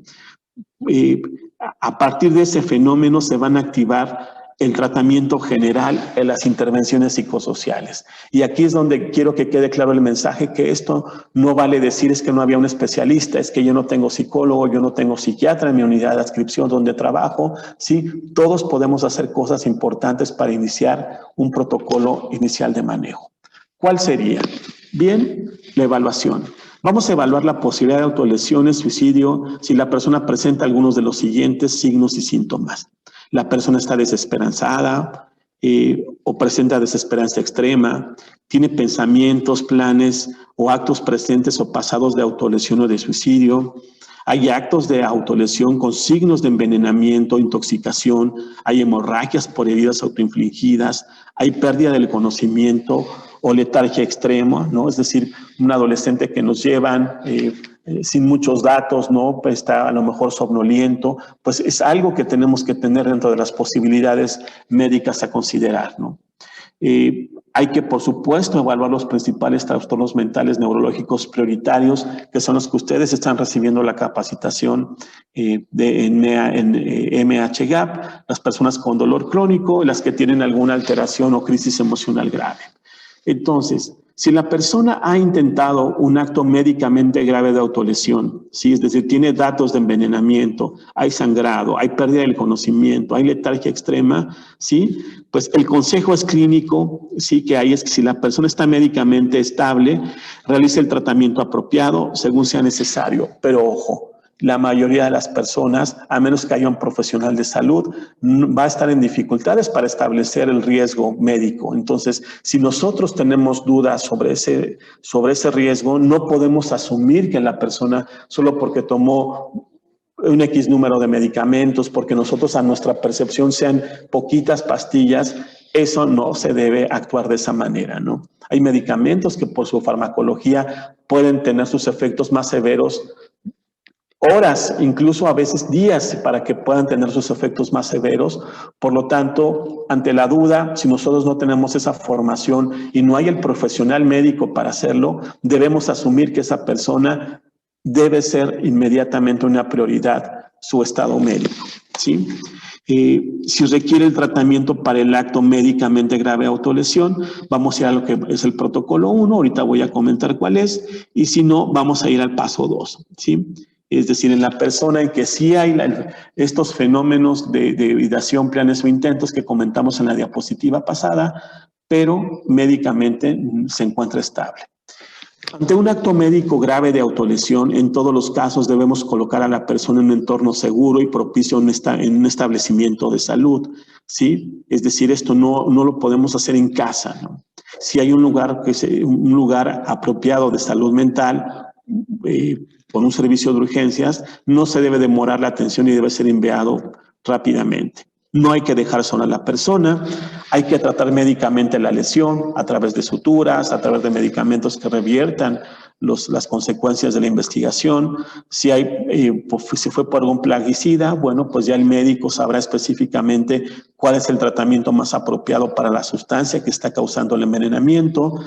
Speaker 1: A partir de ese fenómeno se van a activar el tratamiento general en las intervenciones psicosociales. Y aquí es donde quiero que quede claro el mensaje, que esto no vale decir es que no había un especialista, es que yo no tengo psicólogo, yo no tengo psiquiatra en mi unidad de adscripción donde trabajo, ¿sí? Todos podemos hacer cosas importantes para iniciar un protocolo inicial de manejo. ¿Cuál sería? Bien, la evaluación. Vamos a evaluar la posibilidad de autolesiones, suicidio, si la persona presenta algunos de los siguientes signos y síntomas. La persona está desesperanzada o presenta desesperanza extrema, tiene pensamientos, planes o actos presentes o pasados de autolesión o de suicidio. Hay actos de autolesión con signos de envenenamiento, intoxicación, hay hemorragias por heridas autoinfligidas, hay pérdida del conocimiento o letargia extrema, ¿no? Es decir, un adolescente que nos llevan sin muchos datos, ¿no? Pues está a lo mejor somnoliento, pues es algo que tenemos que tener dentro de las posibilidades médicas a considerar, ¿no? Hay que, por supuesto, evaluar los principales trastornos mentales neurológicos prioritarios, que son los que ustedes están recibiendo la capacitación en MHGAP, las personas con dolor crónico, las que tienen alguna alteración o crisis emocional grave. Entonces, si la persona ha intentado un acto médicamente grave de autolesión, ¿sí? Es decir, tiene datos de envenenamiento, hay sangrado, hay pérdida del conocimiento, hay letargia extrema, ¿sí? Pues el consejo es clínico, sí, que hay es que si la persona está médicamente estable, realice el tratamiento apropiado según sea necesario, pero ojo, la mayoría de las personas, a menos que haya un profesional de salud, va a estar en dificultades para establecer el riesgo médico. Entonces, si nosotros tenemos dudas sobre ese riesgo, no podemos asumir que la persona, solo porque tomó un X número de medicamentos, porque nosotros a nuestra percepción sean poquitas pastillas, eso no se debe actuar de esa manera, ¿no? Hay medicamentos que por su farmacología pueden tener sus efectos más severos, horas, incluso a veces días, para que puedan tener sus efectos más severos. Por lo tanto, ante la duda, si nosotros no tenemos esa formación y no hay el profesional médico para hacerlo, debemos asumir que esa persona debe ser inmediatamente una prioridad su estado médico, ¿sí? Si requiere el tratamiento para el acto médicamente grave de autolesión, vamos a ir a lo que es el protocolo 1, ahorita voy a comentar cuál es, y si no, vamos a ir al paso 2, ¿sí? Es decir, en la persona en que sí hay estos fenómenos de ideación, planes o intentos que comentamos en la diapositiva pasada, pero médicamente se encuentra estable. Ante un acto médico grave de autolesión, en todos los casos debemos colocar a la persona en un entorno seguro y propicio en un establecimiento de salud, ¿sí? Es decir, esto no lo podemos hacer en casa, ¿no? Si hay un lugar apropiado de salud mental, con un servicio de urgencias, no se debe demorar la atención y debe ser enviado rápidamente. No hay que dejar sola a la persona, hay que tratar médicamente la lesión a través de suturas, a través de medicamentos que reviertan las consecuencias de la investigación. Si fue por algún plaguicida, bueno, pues ya el médico sabrá específicamente cuál es el tratamiento más apropiado para la sustancia que está causando el envenenamiento.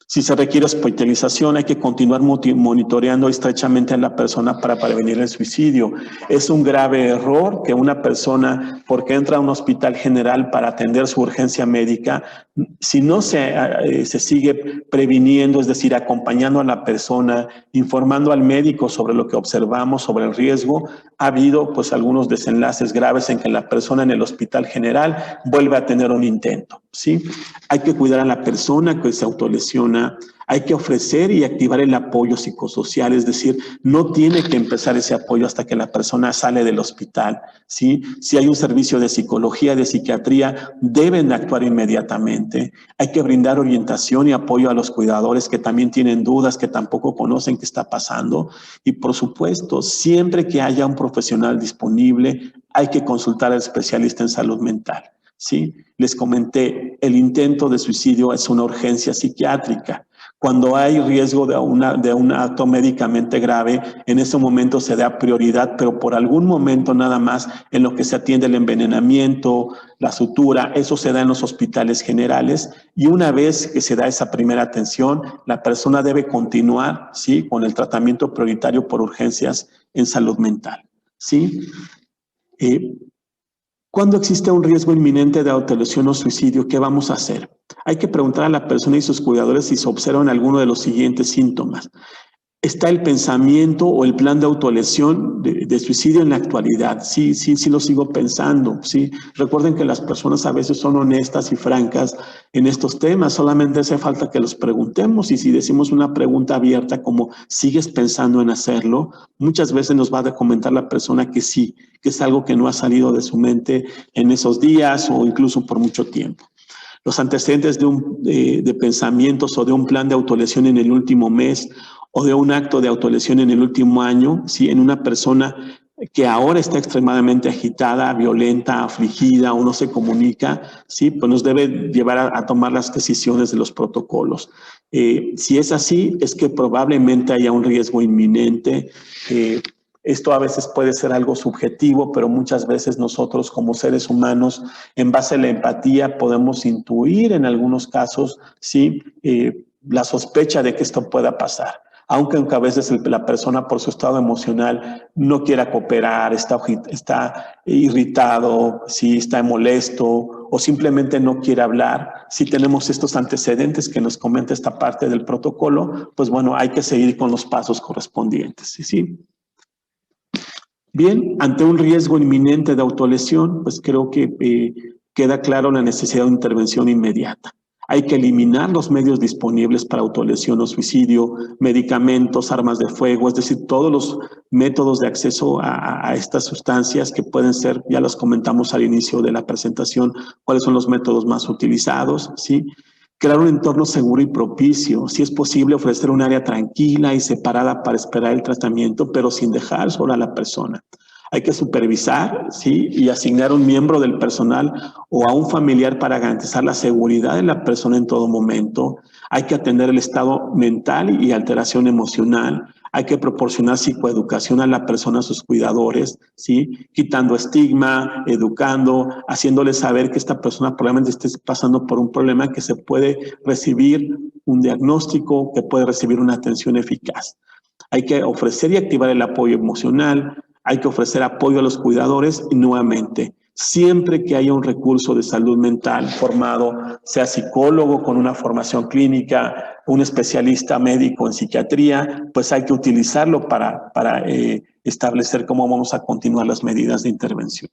Speaker 1: Si se requiere hospitalización, hay que continuar monitoreando estrechamente a la persona para prevenir el suicidio. Es un grave error que una persona, porque entra a un hospital general para atender su urgencia médica, si no se sigue previniendo, es decir, acompañando a la persona, informando al médico sobre lo que observamos, sobre el riesgo, ha habido pues algunos desenlaces graves en que la persona en el hospital general vuelve a tener un intento, ¿sí? Hay que cuidar a la persona que se autolesiona, Hay que ofrecer y activar el apoyo psicosocial, es decir, no tiene que empezar ese apoyo hasta que la persona sale del hospital, ¿sí? Si hay un servicio de psicología, de psiquiatría, deben de actuar inmediatamente. Hay que brindar orientación y apoyo a los cuidadores que también tienen dudas, que tampoco conocen qué está pasando. Y por supuesto, siempre que haya un profesional disponible, hay que consultar al especialista en salud mental, ¿sí? Les comenté, el intento de suicidio es una urgencia psiquiátrica. Cuando hay riesgo de un acto médicamente grave, en ese momento se da prioridad, pero por algún momento nada más en lo que se atiende el envenenamiento, la sutura, eso se da en los hospitales generales, y una vez que se da esa primera atención, la persona debe continuar, ¿sí?, con el tratamiento prioritario por urgencias en salud mental, ¿sí? Cuando existe un riesgo inminente de autolesión o suicidio, ¿qué vamos a hacer? Hay que preguntar a la persona y sus cuidadores si se observan alguno de los siguientes síntomas. ¿Está el pensamiento o el plan de autolesión de suicidio en la actualidad? Sí, lo sigo pensando, sí. Recuerden que las personas a veces son honestas y francas en estos temas, solamente hace falta que los preguntemos, y si decimos una pregunta abierta como ¿sigues pensando en hacerlo? Muchas veces nos va a comentar la persona que sí, que es algo que no ha salido de su mente en esos días o incluso por mucho tiempo. Los antecedentes de pensamientos o de un plan de autolesión en el último mes o de un acto de autolesión en el último año, ¿sí?, en una persona que ahora está extremadamente agitada, violenta, afligida o no se comunica, ¿sí?, pues nos debe llevar a tomar las decisiones de los protocolos. Si es así, es que probablemente haya un riesgo inminente. Esto a veces puede ser algo subjetivo, pero muchas veces nosotros como seres humanos, en base a la empatía, podemos intuir en algunos casos, ¿sí?, la sospecha de que esto pueda pasar. Aunque a veces la persona por su estado emocional no quiera cooperar, está irritado, ¿sí?, está molesto o simplemente no quiere hablar. Si tenemos estos antecedentes que nos comenta esta parte del protocolo, pues bueno, hay que seguir con los pasos correspondientes, ¿sí? Bien, ante un riesgo inminente de autolesión, pues creo que queda claro la necesidad de intervención inmediata. Hay que eliminar los medios disponibles para autolesión o suicidio, medicamentos, armas de fuego, es decir, todos los métodos de acceso a estas sustancias que pueden ser, ya los comentamos al inicio de la presentación, cuáles son los métodos más utilizados, ¿sí? Crear un entorno seguro y propicio. Si es posible, ofrecer un área tranquila y separada para esperar el tratamiento, pero sin dejar sola a la persona. Hay que supervisar, ¿sí?, y asignar un miembro del personal o a un familiar para garantizar la seguridad de la persona en todo momento. Hay que atender el estado mental y alteración emocional. Hay que proporcionar psicoeducación a la persona, a sus cuidadores, ¿sí?, quitando estigma, educando, haciéndoles saber que esta persona probablemente esté pasando por un problema, que se puede recibir un diagnóstico, que puede recibir una atención eficaz. Hay que ofrecer y activar el apoyo emocional. Hay que ofrecer apoyo a los cuidadores y nuevamente, siempre que haya un recurso de salud mental formado, sea psicólogo con una formación clínica, un especialista médico en psiquiatría, pues hay que utilizarlo para establecer cómo vamos a continuar las medidas de intervención.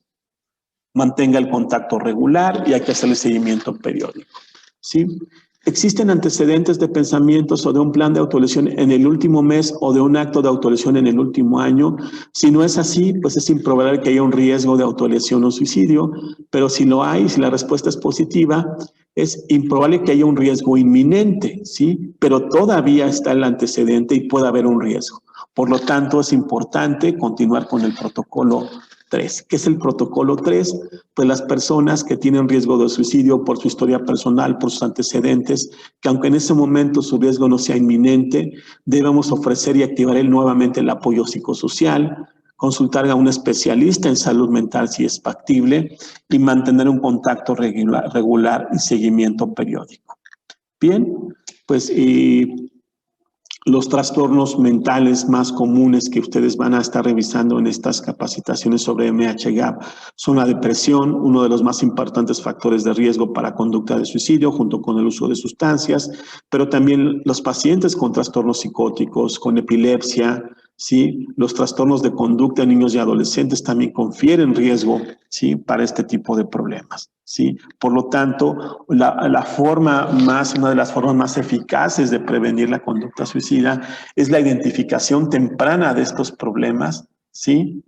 Speaker 1: Mantenga el contacto regular y hay que hacerle seguimiento periódico, ¿sí? ¿Existen antecedentes de pensamientos o de un plan de autolesión en el último mes o de un acto de autolesión en el último año? Si no es así, pues es improbable que haya un riesgo de autolesión o suicidio, pero si lo hay, si la respuesta es positiva, es improbable que haya un riesgo inminente, ¿sí? Pero todavía está el antecedente y puede haber un riesgo. Por lo tanto, es importante continuar con el protocolo 3. ¿Qué es el protocolo 3? Pues las personas que tienen riesgo de suicidio por su historia personal, por sus antecedentes, que aunque en ese momento su riesgo no sea inminente, debemos ofrecer y activar nuevamente el apoyo psicosocial, consultar a un especialista en salud mental si es factible y mantener un contacto regular y seguimiento periódico. Bien, pues los trastornos mentales más comunes que ustedes van a estar revisando en estas capacitaciones sobre MHGAP son la depresión, uno de los más importantes factores de riesgo para conducta de suicidio, junto con el uso de sustancias, pero también los pacientes con trastornos psicóticos, con epilepsia, ¿sí? Los trastornos de conducta en niños y adolescentes también confieren riesgo, ¿sí? Para este tipo de problemas, ¿sí? Por lo tanto, una de las formas más eficaces de prevenir la conducta suicida es la identificación temprana de estos problemas, ¿sí?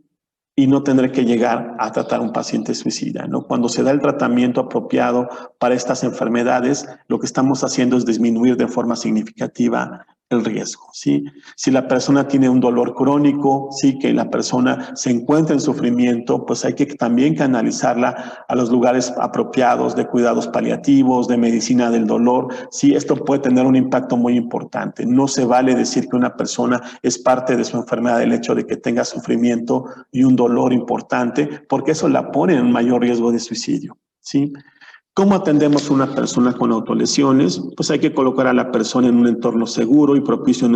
Speaker 1: Y no tendré que llegar a tratar a un paciente suicida, ¿no? Cuando se da el tratamiento apropiado para estas enfermedades, lo que estamos haciendo es disminuir de forma significativa el riesgo, ¿sí? Si la persona tiene un dolor crónico, sí, que la persona se encuentra en sufrimiento, pues hay que también canalizarla a los lugares apropiados de cuidados paliativos, de medicina del dolor, sí, esto puede tener un impacto muy importante. No se vale decir que una persona es parte de su enfermedad el hecho de que tenga sufrimiento y un dolor importante, porque eso la pone en mayor riesgo de suicidio, ¿sí? ¿Cómo atendemos a una persona con autolesiones? Pues hay que colocar a la persona en un entorno seguro y propicio en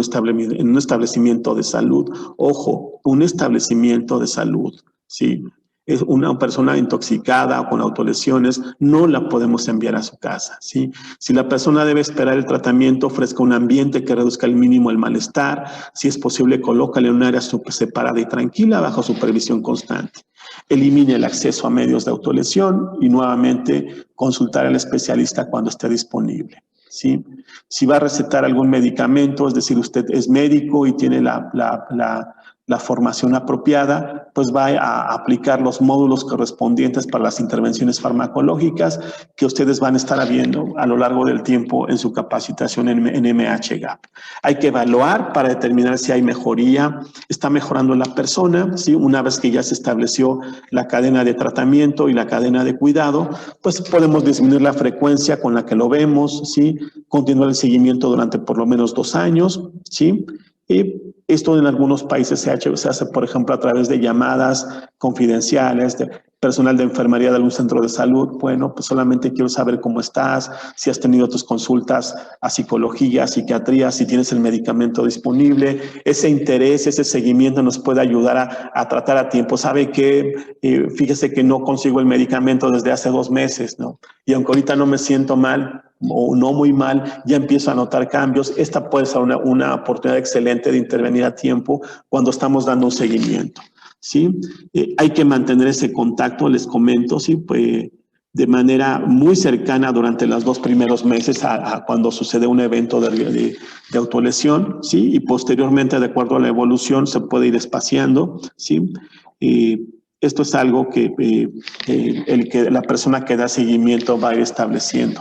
Speaker 1: un establecimiento de salud. Ojo, un establecimiento de salud, ¿sí? Es una persona intoxicada o con autolesiones, no la podemos enviar a su casa, ¿sí? Si la persona debe esperar el tratamiento, ofrezca un ambiente que reduzca al mínimo el malestar. Si es posible, colócale en un área separada y tranquila bajo supervisión constante. Elimine el acceso a medios de autolesión y nuevamente consultar al especialista cuando esté disponible, ¿sí? Si va a recetar algún medicamento, es decir, usted es médico y tiene la formación apropiada, pues va a aplicar los módulos correspondientes para las intervenciones farmacológicas que ustedes van a estar viendo a lo largo del tiempo en su capacitación en MHGAP. Hay que evaluar para determinar si hay mejoría, está mejorando la persona, ¿sí? Una vez que ya se estableció la cadena de tratamiento y la cadena de cuidado, pues podemos disminuir la frecuencia con la que lo vemos, ¿sí? Continuar el seguimiento durante por lo menos 2 años, ¿sí? Y esto en algunos países se hace, por ejemplo, a través de llamadas confidenciales, de personal de enfermería de algún centro de salud. Bueno, pues solamente quiero saber cómo estás, si has tenido tus consultas a psicología, psiquiatría, si tienes el medicamento disponible. Ese interés, ese seguimiento nos puede ayudar a tratar a tiempo. ¿Sabe qué? Fíjese que no consigo el medicamento desde hace 2 meses, ¿no? Y aunque ahorita no me siento mal, o no muy mal, ya empiezo a notar cambios. Esta puede ser una oportunidad excelente de intervenir a tiempo cuando estamos dando un seguimiento, ¿sí? Hay que mantener ese contacto, les comento, ¿sí? Pues, de manera muy cercana durante los 2 primeros meses a cuando sucede un evento de autolesión, ¿sí? Y posteriormente, de acuerdo a la evolución, se puede ir espaciando, ¿sí? Esto es algo que la persona que da seguimiento va a ir estableciendo.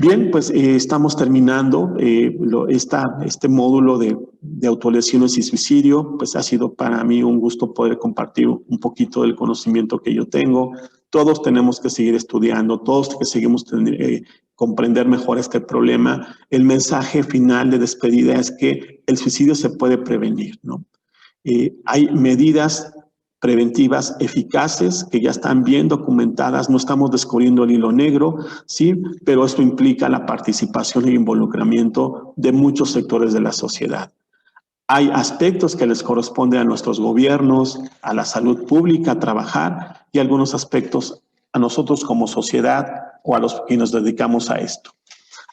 Speaker 1: Bien, pues estamos terminando este módulo de autolesiones y suicidio. Pues ha sido para mí un gusto poder compartir un poquito del conocimiento que yo tengo. Todos tenemos que seguir estudiando, todos que seguimos comprender mejor este problema. El mensaje final de despedida es que el suicidio se puede prevenir, ¿no? Hay medidas preventivas eficaces que ya están bien documentadas, no estamos descubriendo el hilo negro, sí, pero esto implica la participación e involucramiento de muchos sectores de la sociedad. Hay aspectos que les corresponde a nuestros gobiernos, a la salud pública, trabajar, y algunos aspectos a nosotros como sociedad o a los que nos dedicamos a esto.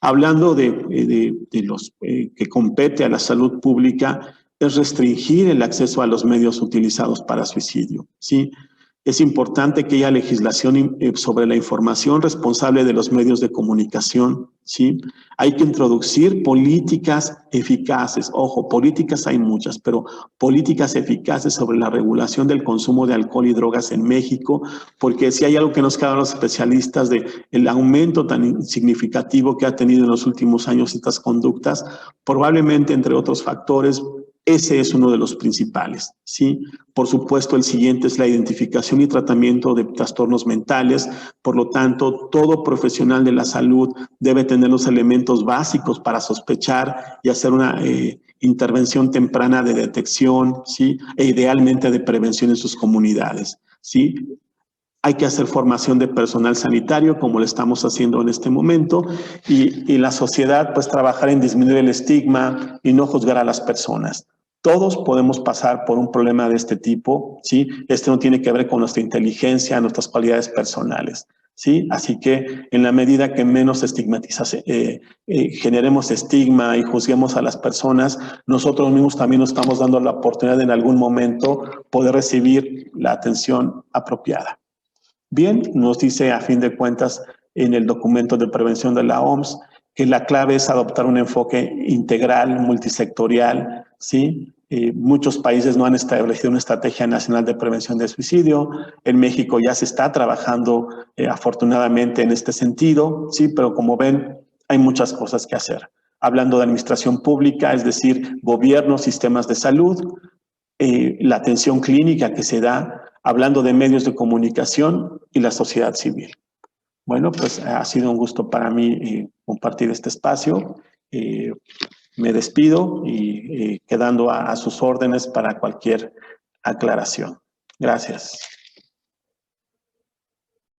Speaker 1: Hablando de los que compete a la salud pública, es restringir el acceso a los medios utilizados para suicidio, ¿sí? Es importante que haya legislación sobre la información responsable de los medios de comunicación, ¿sí? Hay que introducir políticas eficaces. Ojo, políticas hay muchas, pero políticas eficaces sobre la regulación del consumo de alcohol y drogas en México, porque si hay algo que nos quedan los especialistas de el aumento tan significativo que ha tenido en los últimos años estas conductas, probablemente entre otros factores, ese es uno de los principales, ¿sí? Por supuesto, el siguiente es la identificación y tratamiento de trastornos mentales. Por lo tanto, todo profesional de la salud debe tener los elementos básicos para sospechar y hacer una intervención temprana de detección, ¿sí? E idealmente de prevención en sus comunidades, ¿sí? Hay que hacer formación de personal sanitario, como lo estamos haciendo en este momento, y la sociedad, pues, trabajar en disminuir el estigma y no juzgar a las personas. Todos podemos pasar por un problema de este tipo, ¿sí? Este no tiene que ver con nuestra inteligencia, nuestras cualidades personales. ¿sí? Así que en la medida que menos generemos estigma y juzguemos a las personas, nosotros mismos también nos estamos dando la oportunidad de en algún momento poder recibir la atención apropiada. Bien, nos dice a fin de cuentas en el documento de prevención de la OMS que la clave es adoptar un enfoque integral, multisectorial, ¿sí? Muchos países no han establecido una estrategia nacional de prevención de suicidio. En México ya se está trabajando afortunadamente en este sentido, ¿sí? Pero como ven, hay muchas cosas que hacer. Hablando de administración pública, es decir, gobierno, sistemas de salud, la atención clínica que se da, hablando de medios de comunicación y la sociedad civil. Bueno, pues ha sido un gusto para mí compartir este espacio. Me despido y quedando a sus órdenes para cualquier aclaración. Gracias.